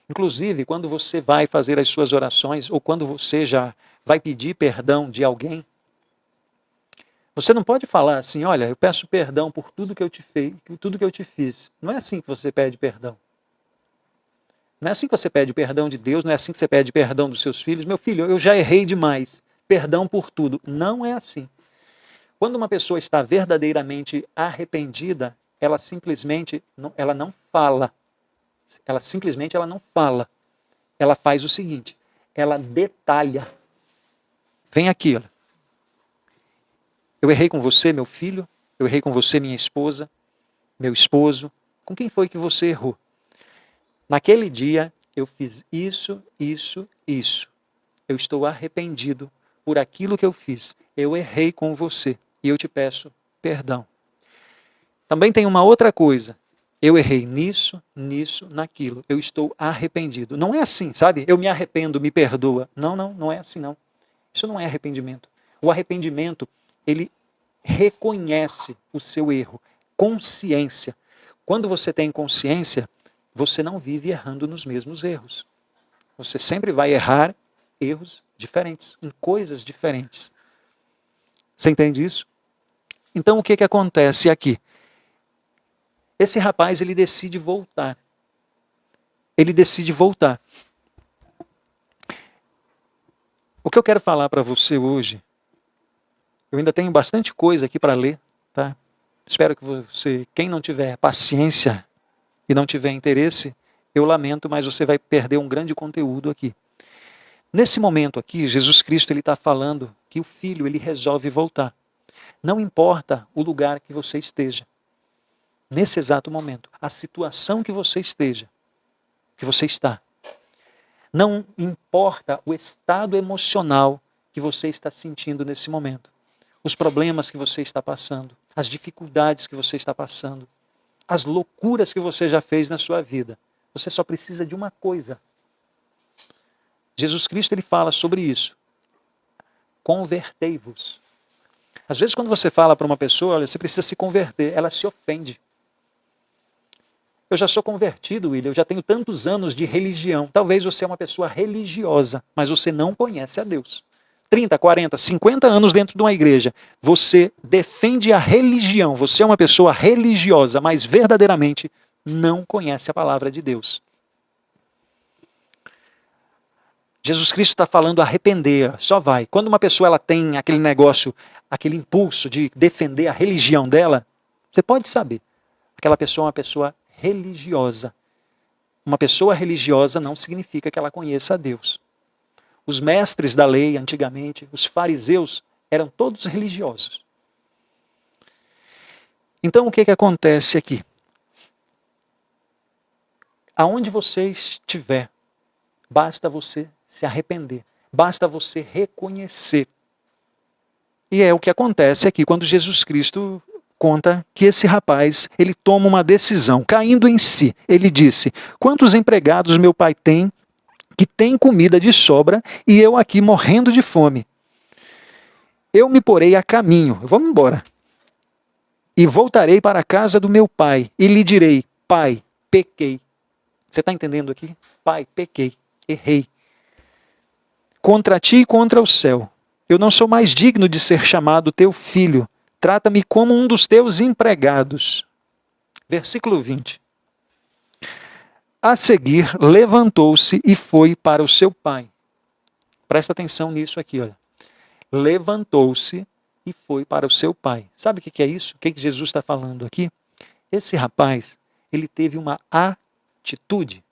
Inclusive, quando você vai fazer as suas orações, ou quando você já vai pedir perdão de alguém, você não pode falar assim, olha, eu peço perdão por tudo que eu te fiz. Não é assim que você pede perdão. Não é assim que você pede perdão de Deus, não é assim que você pede perdão dos seus filhos. Meu filho, eu já errei demais. Perdão por tudo. Não é assim. Quando uma pessoa está verdadeiramente arrependida, ela simplesmente ela não fala. Ela não fala. Ela faz o seguinte, ela detalha. Vem aqui, olha. Eu errei com você, meu filho. Eu errei com você, minha esposa, meu esposo. Com quem foi que você errou? Naquele dia, eu fiz isso, isso, isso. Eu estou arrependido por aquilo que eu fiz. Eu errei com você e eu te peço perdão. Também tem uma outra coisa. Eu errei nisso, nisso, naquilo. Eu estou arrependido. Não é assim, sabe? Eu me arrependo, me perdoa. Não, não é assim não. Isso não é arrependimento. O arrependimento, ele reconhece o seu erro. Consciência. Quando você tem consciência, você não vive errando nos mesmos erros. Você sempre vai errar erros diferentes, em coisas diferentes. Você entende isso? Então, o que acontece aqui? Esse rapaz, ele decide voltar. Ele decide voltar. O que eu quero falar para você hoje, eu ainda tenho bastante coisa aqui para ler, tá? Espero que você, quem não tiver paciência, e não tiver interesse, eu lamento, mas você vai perder um grande conteúdo aqui. Nesse momento aqui, Jesus Cristo está falando que o filho ele resolve voltar. Não importa o lugar que você esteja. Nesse exato momento, a situação que você esteja, que você está. Não importa o estado emocional que você está sentindo nesse momento. Os problemas que você está passando, as dificuldades que você está passando, as loucuras que você já fez na sua vida. Você só precisa de uma coisa. Jesus Cristo ele fala sobre isso. Convertei-vos. Às vezes quando você fala para uma pessoa, olha, você precisa se converter, ela se ofende. Eu já sou convertido, William, eu já tenho tantos anos de religião. Talvez você é uma pessoa religiosa, mas você não conhece a Deus. 30, 40, 50 anos dentro de uma igreja. Você defende a religião, você é uma pessoa religiosa, mas verdadeiramente não conhece a palavra de Deus. Jesus Cristo está falando arrepender, só vai. Quando uma pessoa ela tem aquele negócio, aquele impulso de defender a religião dela, você pode saber. Aquela pessoa é uma pessoa religiosa. Uma pessoa religiosa não significa que ela conheça a Deus. Os mestres da lei, antigamente, os fariseus, eram todos religiosos. Então, o que acontece aqui? Aonde você estiver, basta você se arrepender. Basta você reconhecer. E é o que acontece aqui quando Jesus Cristo conta que esse rapaz, ele toma uma decisão, caindo em si. Ele disse, quantos empregados meu pai tem, que tem comida de sobra, e eu aqui morrendo de fome? Eu me porei a caminho, vamos embora, e voltarei para a casa do meu pai, e lhe direi, pai, pequei. Você está entendendo aqui? Pai, pequei, errei. Contra ti e contra o céu. Eu não sou mais digno de ser chamado teu filho. Trata-me como um dos teus empregados. Versículo 20. A seguir, levantou-se e foi para o seu pai. Presta atenção nisso aqui, olha. Levantou-se e foi para o seu pai. Sabe o que é isso? O que Jesus está falando aqui? Esse rapaz, ele teve uma atitude.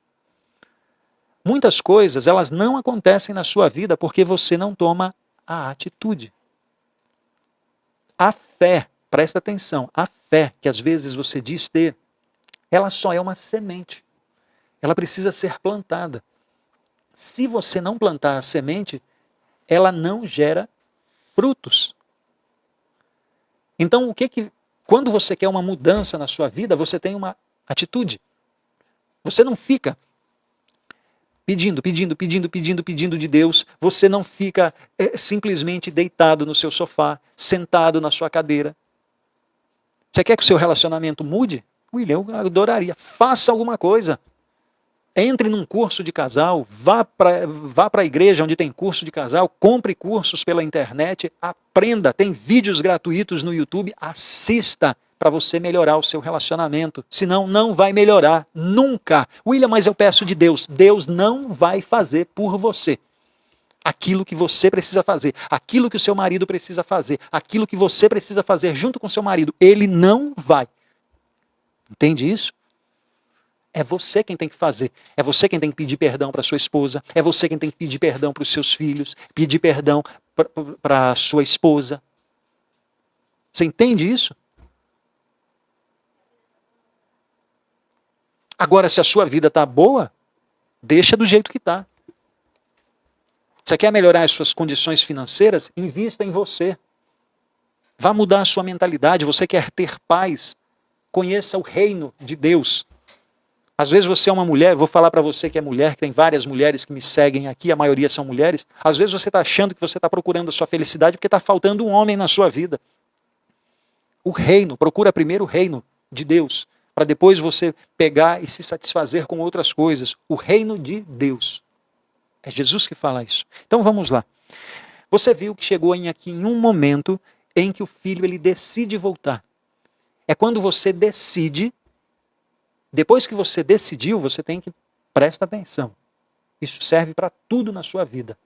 Muitas coisas, elas não acontecem na sua vida porque você não toma a atitude. A fé, presta atenção, a fé que às vezes você diz ter, ela só é uma semente. Ela precisa ser plantada. Se você não plantar a semente, ela não gera frutos. Então, quando você quer uma mudança na sua vida, você tem uma atitude. Você não fica pedindo de Deus. Você não fica simplesmente deitado no seu sofá, sentado na sua cadeira. Você quer que o seu relacionamento mude? William, eu adoraria. Faça alguma coisa. Entre num curso de casal, vá para a igreja onde tem curso de casal, compre cursos pela internet, aprenda, tem vídeos gratuitos no YouTube, assista para você melhorar o seu relacionamento. Senão, não vai melhorar, nunca. William, mas eu peço de Deus. Deus não vai fazer por você aquilo que você precisa fazer, aquilo que o seu marido precisa fazer, aquilo que você precisa fazer junto com o seu marido. Ele não vai. Entende isso? É você quem tem que fazer. É você quem tem que pedir perdão para sua esposa. É você quem tem que pedir perdão para os seus filhos. Pedir perdão para a sua esposa. Você entende isso? Agora, se a sua vida está boa, deixa do jeito que está. Você quer melhorar as suas condições financeiras? Invista em você. Vá mudar a sua mentalidade. Você quer ter paz? Conheça o reino de Deus. Às vezes você é uma mulher, vou falar para você que é mulher, que tem várias mulheres que me seguem aqui, a maioria são mulheres. Às vezes você está achando que você está procurando a sua felicidade porque está faltando um homem na sua vida. O reino, procura primeiro o reino de Deus, para depois você pegar e se satisfazer com outras coisas. O reino de Deus. É Jesus que fala isso. Então vamos lá. Você viu que chegou aqui em um momento em que o filho ele decide voltar. É quando você decide. Depois que você decidiu, você tem que prestar atenção. Isso serve para tudo na sua vida.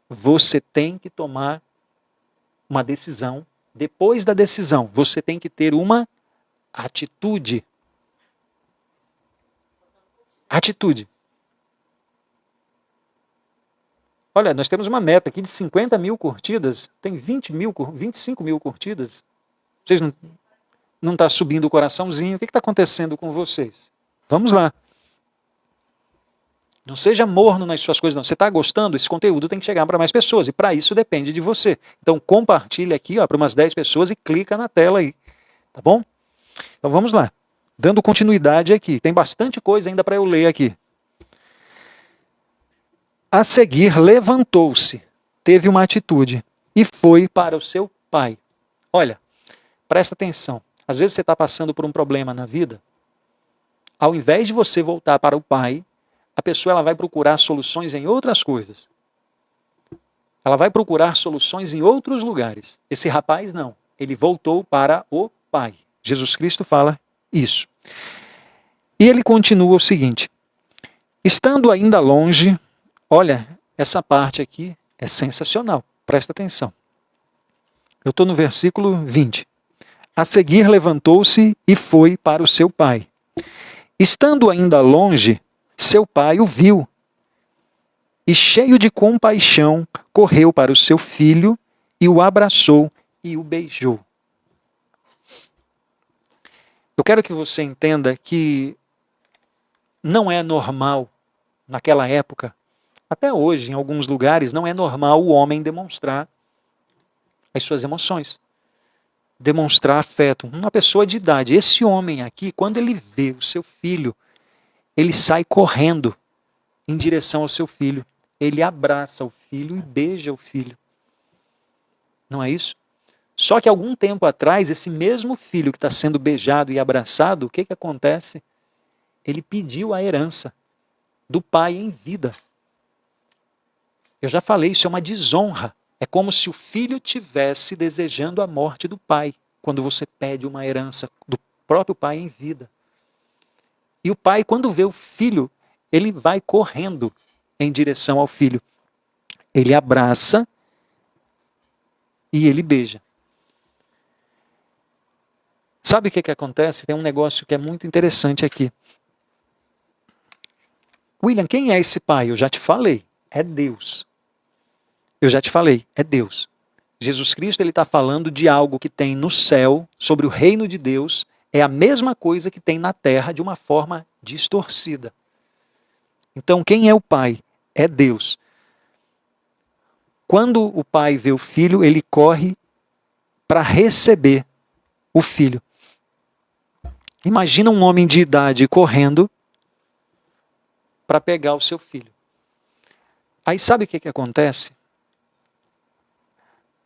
Você tem que tomar uma decisão. Depois da decisão, você tem que ter uma atitude. Atitude. Olha, nós temos uma meta aqui de 50 mil curtidas, tem 25 mil curtidas. Vocês não está subindo o coraçãozinho? O que está acontecendo com vocês? Vamos lá. Não seja morno nas suas coisas, não. Você está gostando? Esse conteúdo tem que chegar para mais pessoas. E para isso depende de você. Então compartilha aqui para umas 10 pessoas e clica na tela aí. Tá bom? Então vamos lá. Dando continuidade aqui. Tem bastante coisa ainda para eu ler aqui. A seguir, levantou-se, teve uma atitude e foi para o seu pai. Olha, presta atenção. Às vezes você está passando por um problema na vida. Ao invés de você voltar para o pai, a pessoa ela vai procurar soluções em outras coisas. Ela vai procurar soluções em outros lugares. Esse rapaz não. Ele voltou para o pai. Jesus Cristo fala isso. E ele continua o seguinte. Estando ainda longe... Olha, essa parte aqui é sensacional. Presta atenção. Eu estou no versículo 20. A seguir levantou-se e foi para o seu pai. Estando ainda longe, seu pai o viu. E cheio de compaixão, correu para o seu filho e o abraçou e o beijou. Eu quero que você entenda que não é normal, naquela época, até hoje, em alguns lugares, não é normal o homem demonstrar as suas emoções. Demonstrar afeto. Uma pessoa de idade. Esse homem aqui, quando ele vê o seu filho, ele sai correndo em direção ao seu filho. Ele abraça o filho e beija o filho. Não é isso? Só que algum tempo atrás, esse mesmo filho que está sendo beijado e abraçado, o que acontece? Ele pediu a herança do pai em vida. Eu já falei, isso é uma desonra. É como se o filho tivesse desejando a morte do pai, quando você pede uma herança do próprio pai em vida. E o pai, quando vê o filho, ele vai correndo em direção ao filho. Ele abraça e ele beija. Sabe o que acontece? Tem um negócio que é muito interessante aqui. William, quem é esse pai? Eu já te falei. É Deus. Eu já te falei, é Deus. Jesus Cristo ele está falando de algo que tem no céu, sobre o reino de Deus, é a mesma coisa que tem na terra de uma forma distorcida. Então, quem é o pai? É Deus. Quando o pai vê o filho, ele corre para receber o filho. Imagina um homem de idade correndo para pegar o seu filho. Aí sabe o que acontece?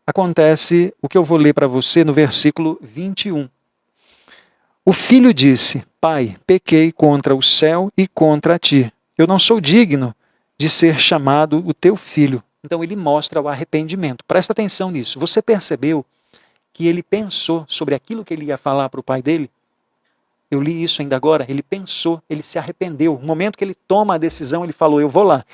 Acontece o que eu vou ler para você no versículo 21. O filho disse, pai, pequei contra o céu e contra ti. Eu não sou digno de ser chamado o teu filho. Então ele mostra o arrependimento. Presta atenção nisso. Você percebeu que ele pensou sobre aquilo que ele ia falar para o pai dele? Eu li isso ainda agora. Ele pensou, ele se arrependeu. No momento que ele toma a decisão, ele falou, eu vou lá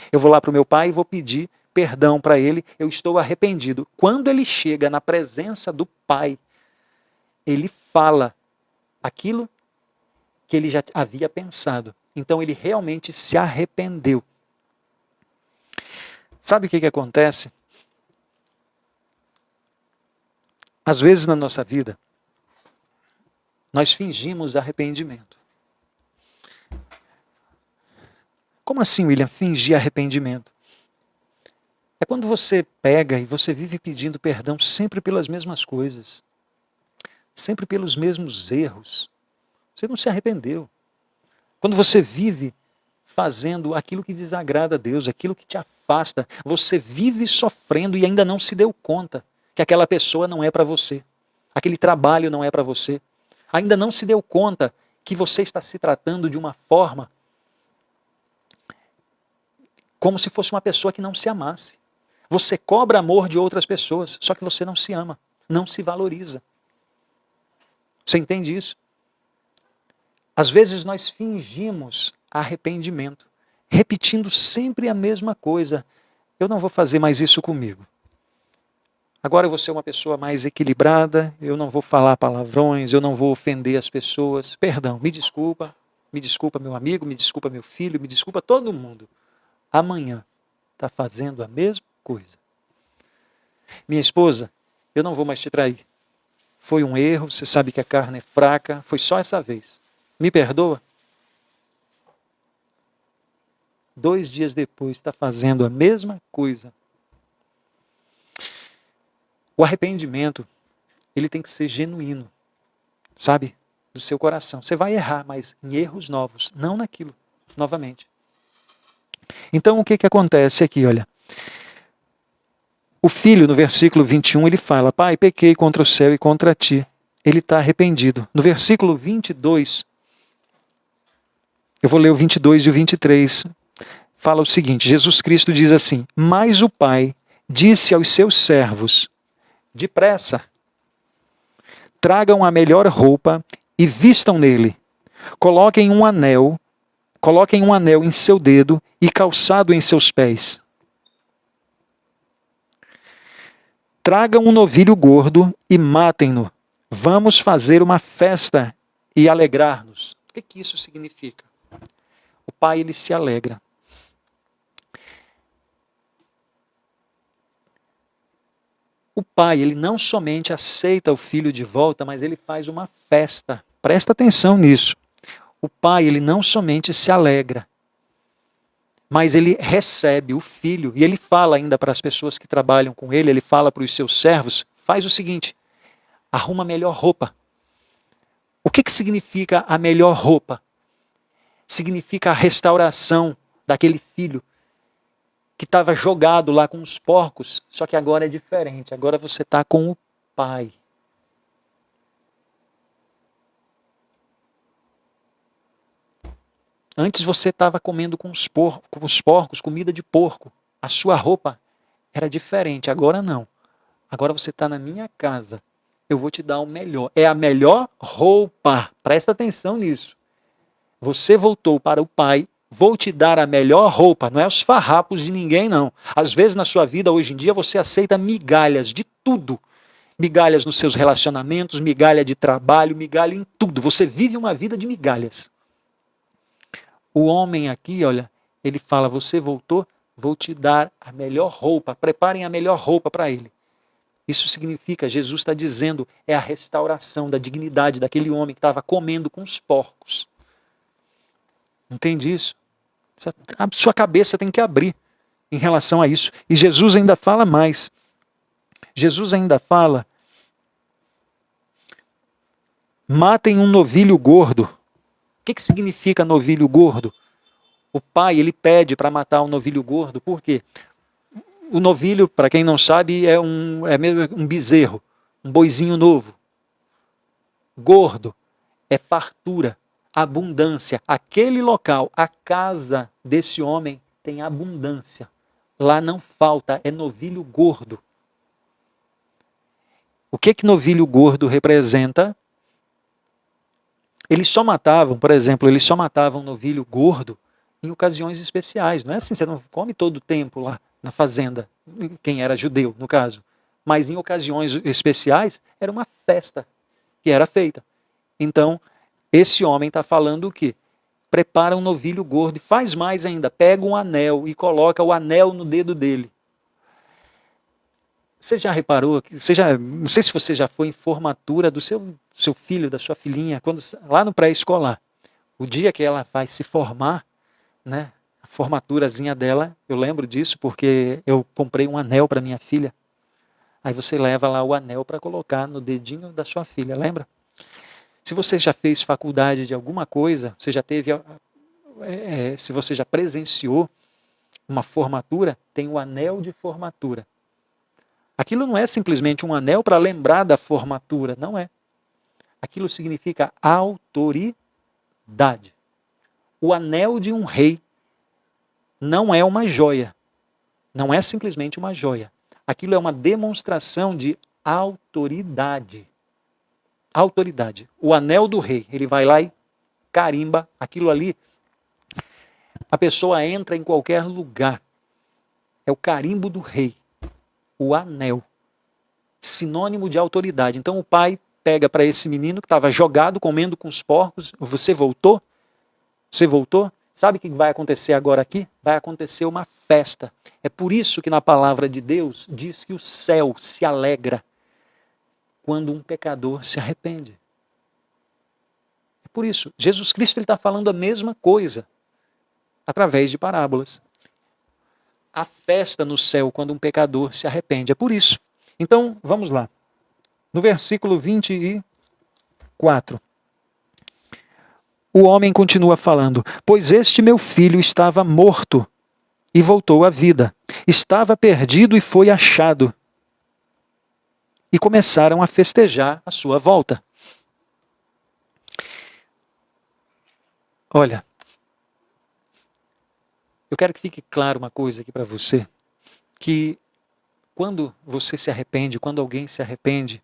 para o meu pai e vou pedir perdão para ele, eu estou arrependido. Quando ele chega na presença do pai, ele fala aquilo que ele já havia pensado. Então ele realmente se arrependeu. Sabe o que acontece? Às vezes na nossa vida, nós fingimos arrependimento. Como assim, William, fingir arrependimento? É quando você pega e você vive pedindo perdão sempre pelas mesmas coisas. Sempre pelos mesmos erros. Você não se arrependeu. Quando você vive fazendo aquilo que desagrada a Deus, aquilo que te afasta, você vive sofrendo e ainda não se deu conta que aquela pessoa não é para você. Aquele trabalho não é para você. Ainda não se deu conta que você está se tratando de uma forma como se fosse uma pessoa que não se amasse. Você cobra amor de outras pessoas, só que você não se ama, não se valoriza. Você entende isso? Às vezes nós fingimos arrependimento, repetindo sempre a mesma coisa. Eu não vou fazer mais isso comigo. Agora eu vou ser uma pessoa mais equilibrada, eu não vou falar palavrões, eu não vou ofender as pessoas. Perdão, me desculpa, me desculpa meu amigo, me desculpa meu filho, me desculpa todo mundo. Amanhã está fazendo a mesma coisa. Minha esposa, eu não vou mais te trair. Foi um erro, você sabe que a carne é fraca, foi só essa vez. Me perdoa? 2 dias depois está fazendo a mesma coisa. O arrependimento, ele tem que ser genuíno, sabe? Do seu coração. Você vai errar, mas em erros novos, não naquilo, novamente. Então, o que acontece aqui, olha? O filho, no versículo 21, ele fala, pai, pequei contra o céu e contra ti. Ele está arrependido. No versículo 22, eu vou ler o 22 e o 23, fala o seguinte, Jesus Cristo diz assim, mas o pai disse aos seus servos, depressa, tragam a melhor roupa e vistam nele. Coloquem um anel em seu dedo e calçado em seus pés. Tragam um novilho gordo e matem-no. Vamos fazer uma festa e alegrar-nos. O que isso significa? O pai, ele se alegra. O pai, ele não somente aceita o filho de volta, mas ele faz uma festa. Presta atenção nisso. O pai, ele não somente se alegra, mas ele recebe o filho, e ele fala ainda para as pessoas que trabalham com ele, ele fala para os seus servos, faz o seguinte, arruma a melhor roupa. O que significa a melhor roupa? Significa a restauração daquele filho que estava jogado lá com os porcos, só que agora é diferente, agora você está com o pai. Antes você estava comendo com os porcos, comida de porco. A sua roupa era diferente, agora não. Agora você está na minha casa. Eu vou te dar o melhor. É a melhor roupa. Presta atenção nisso. Você voltou para o pai, vou te dar a melhor roupa. Não é os farrapos de ninguém, não. Às vezes na sua vida, hoje em dia, você aceita migalhas de tudo. Migalhas nos seus relacionamentos, migalha de trabalho, migalha em tudo. Você vive uma vida de migalhas. O homem aqui, olha, ele fala, você voltou, vou te dar a melhor roupa, preparem a melhor roupa para ele. Isso significa, Jesus está dizendo, é a restauração da dignidade daquele homem que estava comendo com os porcos. Entende isso? A sua cabeça tem que abrir em relação a isso. E Jesus ainda fala mais. Jesus ainda fala, matem um novilho gordo. O que significa novilho gordo? O pai, ele pede para matar um novilho gordo, por quê? O novilho, para quem não sabe, é mesmo um bezerro, um boizinho novo. Gordo é fartura, abundância. Aquele local, a casa desse homem tem abundância. Lá não falta, é novilho gordo. O que novilho gordo representa? Eles só matavam, por exemplo, novilho gordo em ocasiões especiais. Não é assim, você não come todo o tempo lá na fazenda, quem era judeu, no caso. Mas em ocasiões especiais, era uma festa que era feita. Então, esse homem está falando o quê? Prepara um novilho gordo e faz mais ainda, pega um anel e coloca o anel no dedo dele. Você já reparou, não sei se você já foi em formatura do seu filho, da sua filhinha, lá no pré-escolar. O dia que ela vai se formar, né, a formaturazinha dela, eu lembro disso porque eu comprei um anel para minha filha. Aí você leva lá o anel para colocar no dedinho da sua filha, lembra? Se você já fez faculdade de alguma coisa, você já teve, se você já presenciou uma formatura, tem o anel de formatura. Aquilo não é simplesmente um anel para lembrar da formatura, não é. Aquilo significa autoridade. O anel de um rei não é uma joia. Não é simplesmente uma joia. Aquilo é uma demonstração de autoridade. Autoridade. O anel do rei, ele vai lá e carimba aquilo ali. A pessoa entra em qualquer lugar. É o carimbo do rei. O anel. Sinônimo de autoridade. Então o pai pega para esse menino que estava jogado, comendo com os porcos. Você voltou? Você voltou? Sabe o que vai acontecer agora aqui? Vai acontecer uma festa. É por isso que na palavra de Deus diz que o céu se alegra quando um pecador se arrepende. É por isso. Jesus Cristo está falando a mesma coisa através de parábolas. A festa no céu quando um pecador se arrepende. É por isso. Então, vamos lá. No versículo 24. O homem continua falando: pois este meu filho estava morto e voltou à vida. Estava perdido e foi achado. E começaram a festejar a sua volta. Olha, eu quero que fique claro uma coisa aqui para você, que quando você se arrepende, quando alguém se arrepende,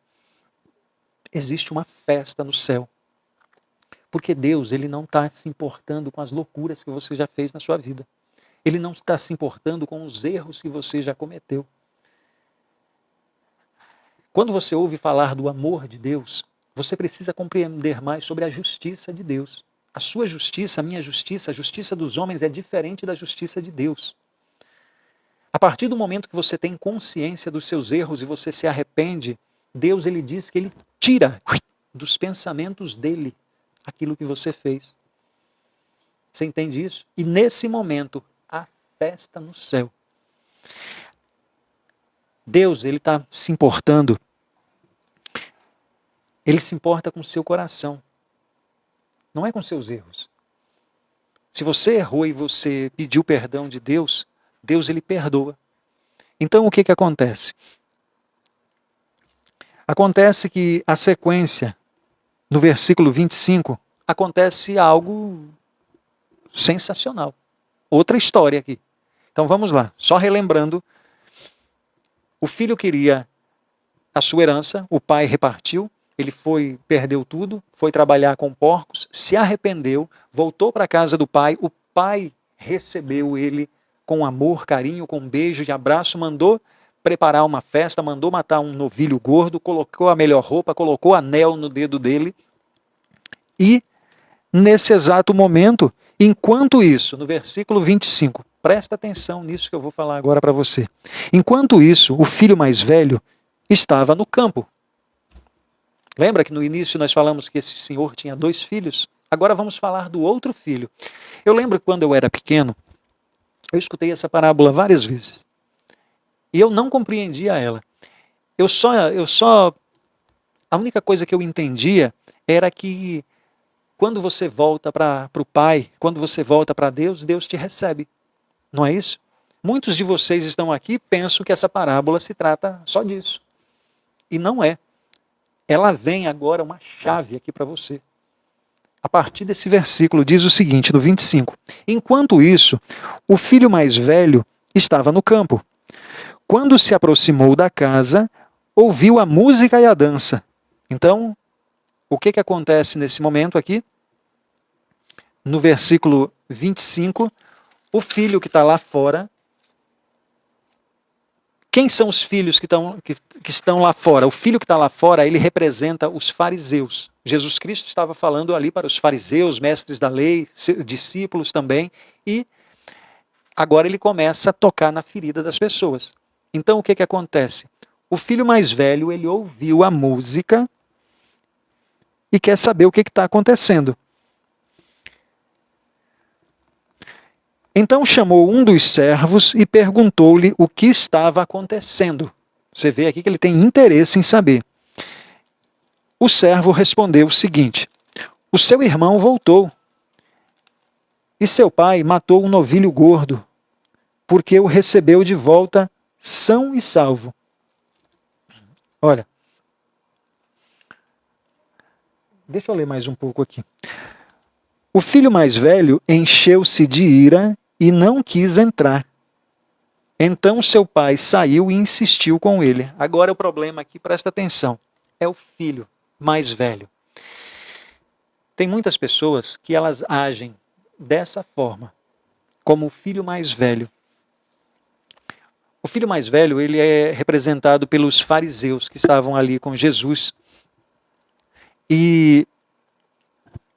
existe uma festa no céu. Porque Deus, ele não está se importando com as loucuras que você já fez na sua vida. Ele não está se importando com os erros que você já cometeu. Quando você ouve falar do amor de Deus, você precisa compreender mais sobre a justiça de Deus. A sua justiça, a minha justiça, a justiça dos homens é diferente da justiça de Deus. A partir do momento que você tem consciência dos seus erros e você se arrepende, Deus, ele diz que ele tira dos pensamentos dele aquilo que você fez. Você entende isso? E nesse momento, há festa no céu. Deus, ele está se importando. Ele se importa com o seu coração. Não é com seus erros. Se você errou e você pediu perdão de Deus, Deus, ele perdoa. Então, o que acontece? Acontece que a sequência, no versículo 25, acontece algo sensacional. Outra história aqui. Então vamos lá, só relembrando. O filho queria a sua herança, o pai repartiu, ele perdeu tudo, foi trabalhar com porcos, se arrependeu, voltou para a casa do pai, o pai recebeu ele com amor, carinho, com beijo e abraço, mandou preparar uma festa, mandou matar um novilho gordo, colocou a melhor roupa, colocou anel no dedo dele. E, nesse exato momento, enquanto isso, no versículo 25, presta atenção nisso que eu vou falar agora para você. Enquanto isso, o filho mais velho estava no campo. Lembra que no início nós falamos que esse senhor tinha 2 filhos? Agora vamos falar do outro filho. Eu lembro que quando eu era pequeno, eu escutei essa parábola várias vezes. E eu não compreendia ela. A única coisa que eu entendia era que quando você volta para o Pai, quando você volta para Deus, Deus te recebe. Não é isso? Muitos de vocês estão aqui e pensam que essa parábola se trata só disso. E não é. Ela vem agora uma chave aqui para você. A partir desse versículo diz o seguinte, no 25. Enquanto isso, o filho mais velho estava no campo. Quando se aproximou da casa, ouviu a música e a dança. Então, o que acontece nesse momento aqui? No versículo 25, o filho que está lá fora. Quem são os filhos que estão lá fora? O filho que está lá fora, ele representa os fariseus. Jesus Cristo estava falando ali para os fariseus, mestres da lei, discípulos também, e agora ele começa a tocar na ferida das pessoas. Então o que acontece? O filho mais velho, ele ouviu a música e quer saber o que está acontecendo. Então chamou um dos servos e perguntou-lhe o que estava acontecendo. Você vê aqui que ele tem interesse em saber. O servo respondeu o seguinte: o seu irmão voltou e seu pai matou um novilho gordo, porque o recebeu de volta são e salvo. Olha, deixa eu ler mais um pouco aqui. O filho mais velho encheu-se de ira e não quis entrar. Então seu pai saiu e insistiu com ele. Agora o problema aqui, presta atenção, é o filho mais velho. Tem muitas pessoas que elas agem dessa forma, como o filho mais velho. O filho mais velho, ele é representado pelos fariseus que estavam ali com Jesus. E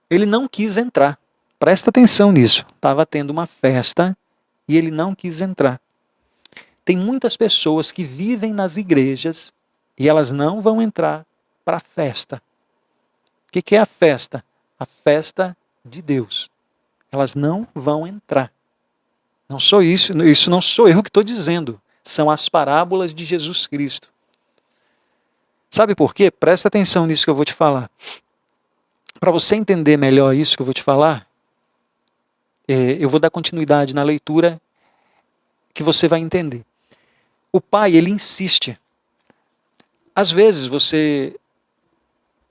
ele não quis entrar. Presta atenção nisso. Estava tendo uma festa e ele não quis entrar. Tem muitas pessoas que vivem nas igrejas e elas não vão entrar para a festa. O que é a festa? A festa de Deus. Elas não vão entrar. Não sou isso não sou eu que estou dizendo. São as parábolas de Jesus Cristo. Sabe por quê? Presta atenção nisso que eu vou te falar. Para você entender melhor isso que eu vou te falar, eu vou dar continuidade na leitura que você vai entender. O pai, ele insiste. Às vezes você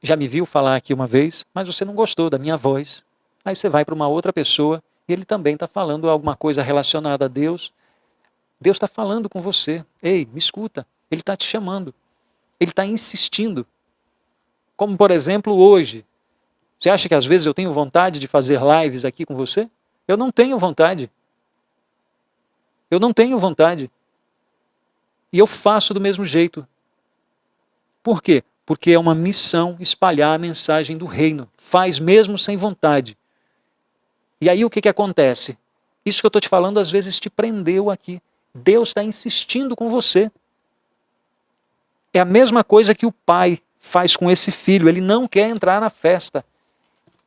já me viu falar aqui uma vez, mas você não gostou da minha voz. Aí você vai para uma outra pessoa e ele também está falando alguma coisa relacionada a Deus. Deus está falando com você. Ei, me escuta. Ele está te chamando. Ele está insistindo. Como, por exemplo, hoje. Você acha que às vezes eu tenho vontade de fazer lives aqui com você? Eu não tenho vontade. Eu não tenho vontade. E eu faço do mesmo jeito. Por quê? Porque é uma missão espalhar a mensagem do reino. Faz mesmo sem vontade. E aí o que acontece? Isso que eu estou te falando às vezes te prendeu aqui. Deus está insistindo com você. É a mesma coisa que o pai faz com esse filho. Ele não quer entrar na festa.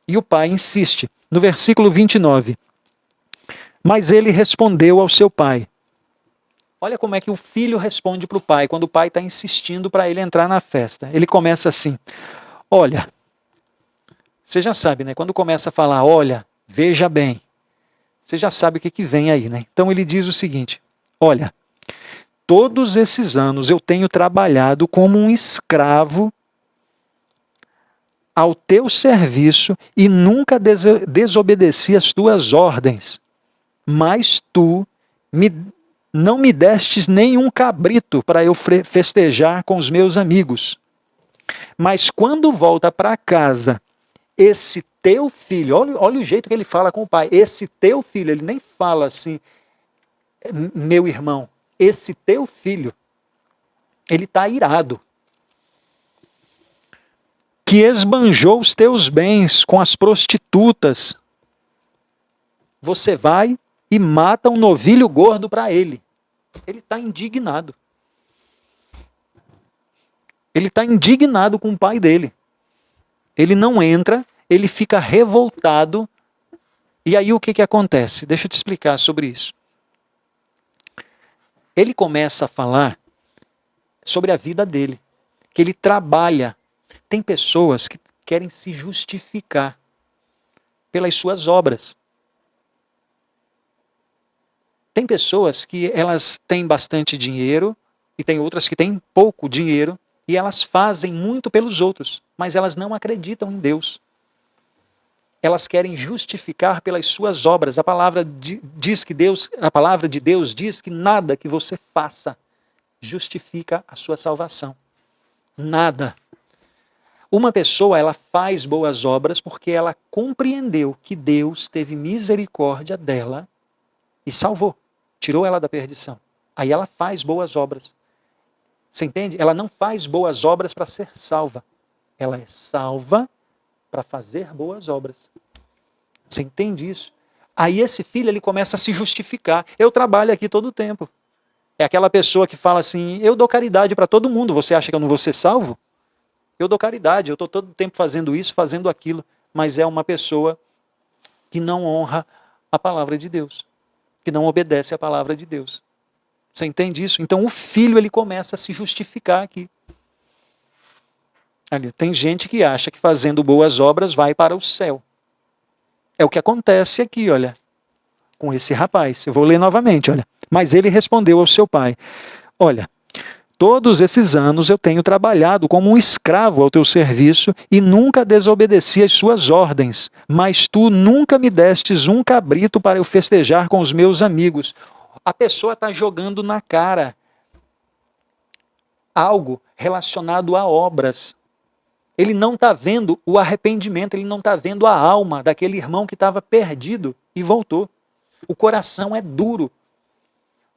E o pai insiste. No versículo 29. Mas ele respondeu ao seu pai. Olha como é que o filho responde para o pai, quando o pai está insistindo para ele entrar na festa. Ele começa assim, olha, você já sabe, né? Quando começa a falar, olha, veja bem, você já sabe o que vem aí, né? Então ele diz o seguinte, olha, todos esses anos eu tenho trabalhado como um escravo ao teu serviço e nunca desobedeci as tuas ordens, mas tu não me destes nenhum cabrito para eu festejar com os meus amigos. Mas quando volta para casa, esse teu filho, olha o jeito que ele fala com o pai, esse teu filho, ele nem fala assim, meu irmão, esse teu filho, ele está irado, que esbanjou os teus bens com as prostitutas, você vai e mata um novilho gordo para ele. Ele está indignado. Ele está indignado com o pai dele. Ele não entra, ele fica revoltado. E aí o que acontece? Deixa eu te explicar sobre isso. Ele começa a falar sobre a vida dele, que ele trabalha. Tem pessoas que querem se justificar pelas suas obras. Tem pessoas que elas têm bastante dinheiro e tem outras que têm pouco dinheiro e elas fazem muito pelos outros, mas elas não acreditam em Deus. Elas querem justificar pelas suas obras. A palavra diz que a palavra de Deus diz que nada que você faça justifica a sua salvação. Nada. Uma pessoa, ela faz boas obras porque ela compreendeu que Deus teve misericórdia dela e salvou, tirou ela da perdição. Aí ela faz boas obras. Você entende? Ela não faz boas obras para ser salva. Ela é salva para fazer boas obras. Você entende isso? Aí esse filho, ele começa a se justificar. Eu trabalho aqui todo o tempo. É aquela pessoa que fala assim, eu dou caridade para todo mundo, você acha que eu não vou ser salvo? Eu dou caridade, eu estou todo o tempo fazendo isso, fazendo aquilo, mas é uma pessoa que não honra a palavra de Deus, que não obedece à palavra de Deus. Você entende isso? Então o filho, ele começa a se justificar aqui. Ali, tem gente que acha que fazendo boas obras vai para o céu. É o que acontece aqui, olha, com esse rapaz. Eu vou ler novamente, olha. Mas ele respondeu ao seu pai, olha, todos esses anos eu tenho trabalhado como um escravo ao teu serviço e nunca desobedeci às suas ordens, mas tu nunca me destes um cabrito para eu festejar com os meus amigos. A pessoa está jogando na cara algo relacionado a obras. Ele não está vendo o arrependimento, ele não está vendo a alma daquele irmão que estava perdido e voltou. O coração é duro.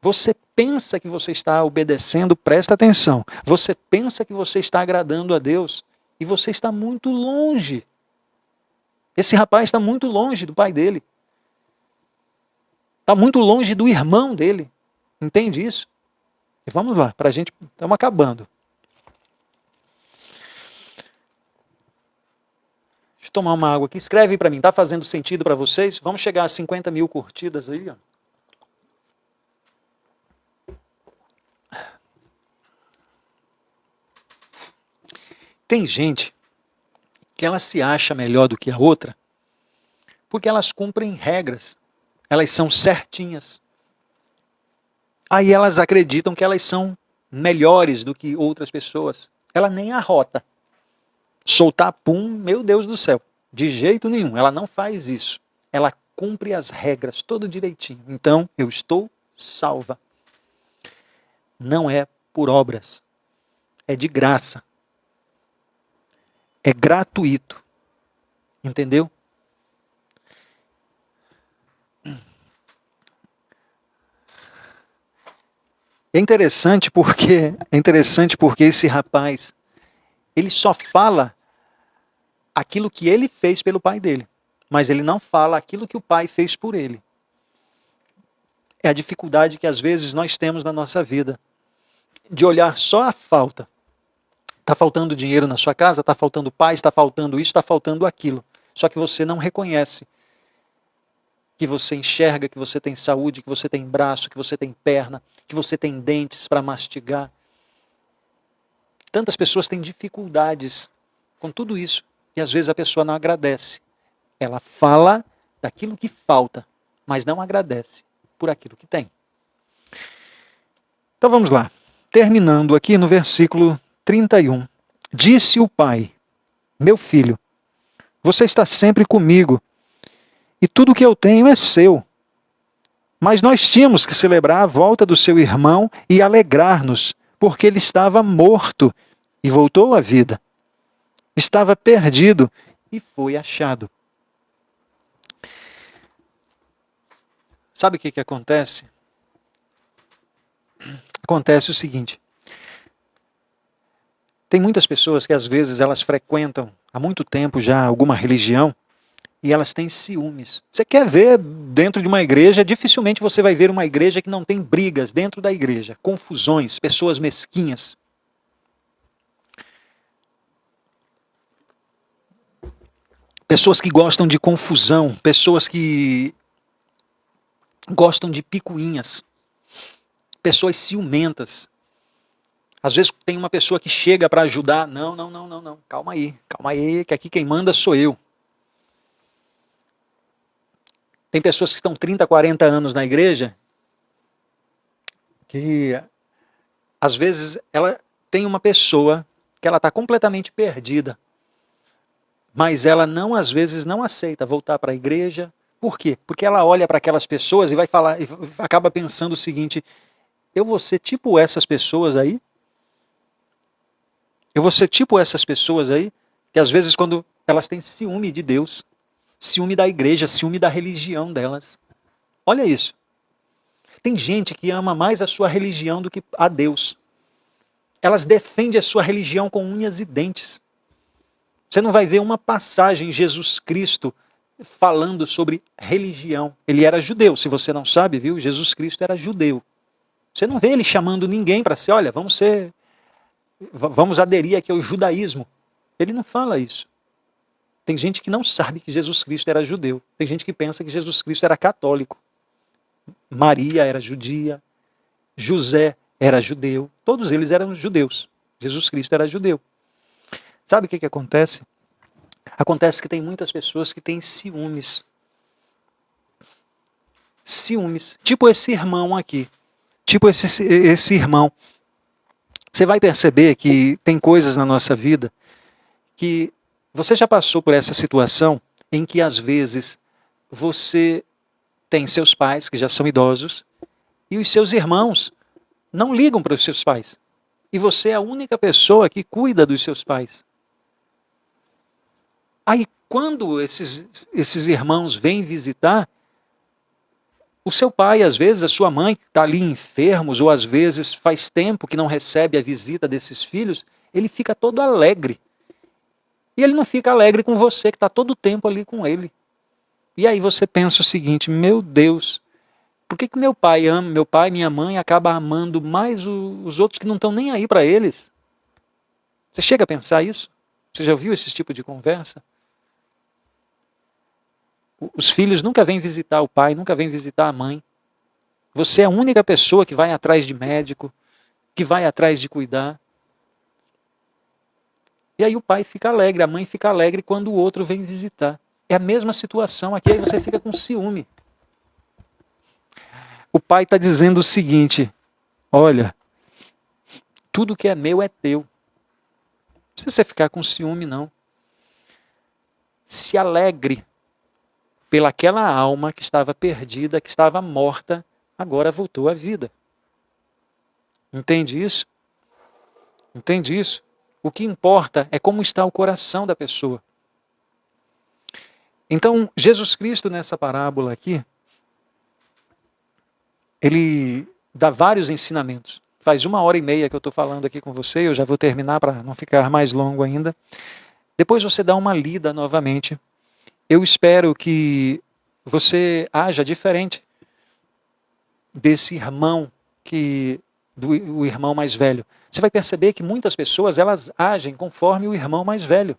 Você pensa que você está obedecendo, presta atenção. Você pensa que você está agradando a Deus e você está muito longe. Esse rapaz está muito longe do pai dele. Está muito longe do irmão dele. Entende isso? E vamos lá, para a gente. Estamos acabando. Deixa eu tomar uma água aqui. Escreve para mim. Está fazendo sentido para vocês? Vamos chegar a 50 mil curtidas aí, ó. Tem gente que ela se acha melhor do que a outra porque elas cumprem regras. Elas são certinhas. Aí elas acreditam que elas são melhores do que outras pessoas. Ela nem arrota. Soltar pum, meu Deus do céu. De jeito nenhum. Ela não faz isso. Ela cumpre as regras todo direitinho. Então, eu estou salva. Não é por obras. É de graça. É gratuito. Entendeu? É interessante porque esse rapaz, ele só fala aquilo que ele fez pelo pai dele, mas ele não fala aquilo que o pai fez por ele. É a dificuldade que às vezes nós temos na nossa vida, de olhar só a falta. Está faltando dinheiro na sua casa, está faltando paz, está faltando isso, está faltando aquilo. Só que você não reconhece que você enxerga, que você tem saúde, que você tem braço, que você tem perna, que você tem dentes para mastigar. Tantas pessoas têm dificuldades com tudo isso e às vezes a pessoa não agradece. Ela fala daquilo que falta, mas não agradece por aquilo que tem. Então vamos lá. Terminando aqui no versículo 31. Disse o pai: meu filho, você está sempre comigo e tudo o que eu tenho é seu. Mas nós tínhamos que celebrar a volta do seu irmão e alegrar-nos, porque ele estava morto e voltou à vida. Estava perdido e foi achado. Sabe o que acontece? Acontece o seguinte. Tem muitas pessoas que às vezes elas frequentam há muito tempo já alguma religião e elas têm ciúmes. Você quer ver dentro de uma igreja, dificilmente você vai ver uma igreja que não tem brigas dentro da igreja, confusões, pessoas mesquinhas. Pessoas que gostam de confusão, pessoas que gostam de picuinhas, pessoas ciumentas. Às vezes tem uma pessoa que chega para ajudar, não, calma aí, que aqui quem manda sou eu. Tem pessoas que estão 30, 40 anos na igreja, que às vezes ela tem uma pessoa que ela está completamente perdida, mas ela não, às vezes, não aceita voltar para a igreja. Por quê? Porque ela olha para aquelas pessoas e vai falar, e acaba pensando o seguinte: eu vou ser tipo essas pessoas aí? Eu vou ser tipo essas pessoas aí, que às vezes quando elas têm ciúme de Deus, ciúme da igreja, ciúme da religião delas. Olha isso. Tem gente que ama mais a sua religião do que a Deus. Elas defendem a sua religião com unhas e dentes. Você não vai ver uma passagem em Jesus Cristo falando sobre religião. Ele era judeu, se você não sabe, viu? Jesus Cristo era judeu. Você não vê ele chamando ninguém para ser, olha, vamos aderir aqui ao judaísmo. Ele não fala isso. Tem gente que não sabe que Jesus Cristo era judeu. Tem gente que pensa que Jesus Cristo era católico. Maria era judia. José era judeu. Todos eles eram judeus. Jesus Cristo era judeu. Sabe o que acontece? Acontece que tem muitas pessoas que têm ciúmes. Ciúmes. Tipo esse irmão aqui. Tipo esse irmão. Você vai perceber que tem coisas na nossa vida que você já passou por essa situação em que às vezes você tem seus pais que já são idosos e os seus irmãos não ligam para os seus pais. E você é a única pessoa que cuida dos seus pais. Aí quando esses irmãos vêm visitar, o seu pai, às vezes, a sua mãe, que está ali enfermos, ou às vezes faz tempo que não recebe a visita desses filhos, ele fica todo alegre. E ele não fica alegre com você, que está todo o tempo ali com ele. E aí você pensa o seguinte, meu Deus, por que meu pai ama, meu pai e minha mãe acaba amando mais os outros que não estão nem aí para eles? Você chega a pensar isso? Você já ouviu esse tipo de conversa? Os filhos nunca vêm visitar o pai, nunca vêm visitar a mãe. Você é a única pessoa que vai atrás de médico, que vai atrás de cuidar. E aí o pai fica alegre, a mãe fica alegre quando o outro vem visitar. É a mesma situação aqui, aí você fica com ciúme. O pai está dizendo o seguinte, olha, tudo que é meu é teu. Não precisa você ficar com ciúme, não. Se alegre pelaquela alma que estava perdida, que estava morta, agora voltou à vida. Entende isso? Entende isso? O que importa é como está o coração da pessoa. Então, Jesus Cristo, nessa parábola aqui, ele dá vários ensinamentos. Faz 1h30 que eu estou falando aqui com você, eu já vou terminar para não ficar mais longo ainda. Depois você dá uma lida novamente. Eu espero que você haja diferente desse irmão, o irmão mais velho. Você vai perceber que muitas pessoas elas agem conforme o irmão mais velho.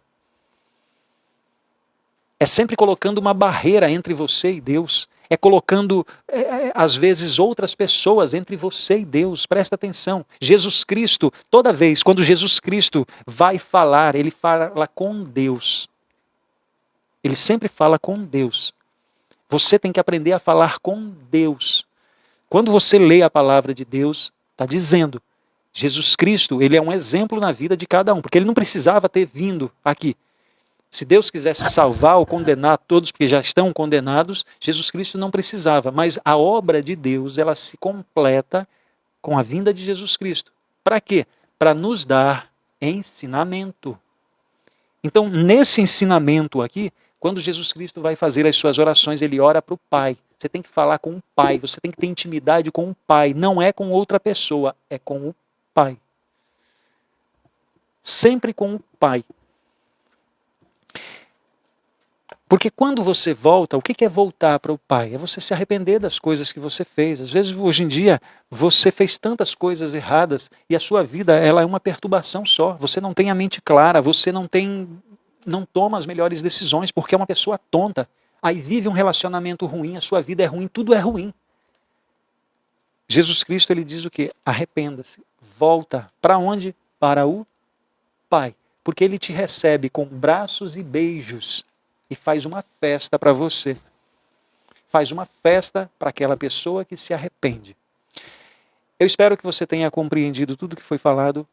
É sempre colocando uma barreira entre você e Deus. É colocando, às vezes, outras pessoas entre você e Deus. Presta atenção. Jesus Cristo, toda vez, quando Jesus Cristo vai falar, ele fala com Deus. Ele sempre fala com Deus. Você tem que aprender a falar com Deus. Quando você lê a palavra de Deus, está dizendo, Jesus Cristo, ele é um exemplo na vida de cada um, porque ele não precisava ter vindo aqui. Se Deus quisesse salvar ou condenar todos, porque já estão condenados, Jesus Cristo não precisava. Mas a obra de Deus, ela se completa com a vinda de Jesus Cristo. Para quê? Para nos dar ensinamento. Então, nesse ensinamento aqui, quando Jesus Cristo vai fazer as suas orações, ele ora para o Pai. Você tem que falar com o Pai, você tem que ter intimidade com o Pai. Não é com outra pessoa, é com o Pai. Sempre com o Pai. Porque quando você volta, o que é voltar para o Pai? É você se arrepender das coisas que você fez. Às vezes, hoje em dia, você fez tantas coisas erradas e a sua vida ela é uma perturbação só. Você não tem a mente clara, você não toma as melhores decisões porque é uma pessoa tonta. Aí vive um relacionamento ruim, a sua vida é ruim, tudo é ruim. Jesus Cristo ele diz o quê? Arrependa-se, volta. Para onde? Para o Pai. Porque ele te recebe com braços e beijos. E faz uma festa para você. Faz uma festa para aquela pessoa que se arrepende. Eu espero que você tenha compreendido tudo que foi falado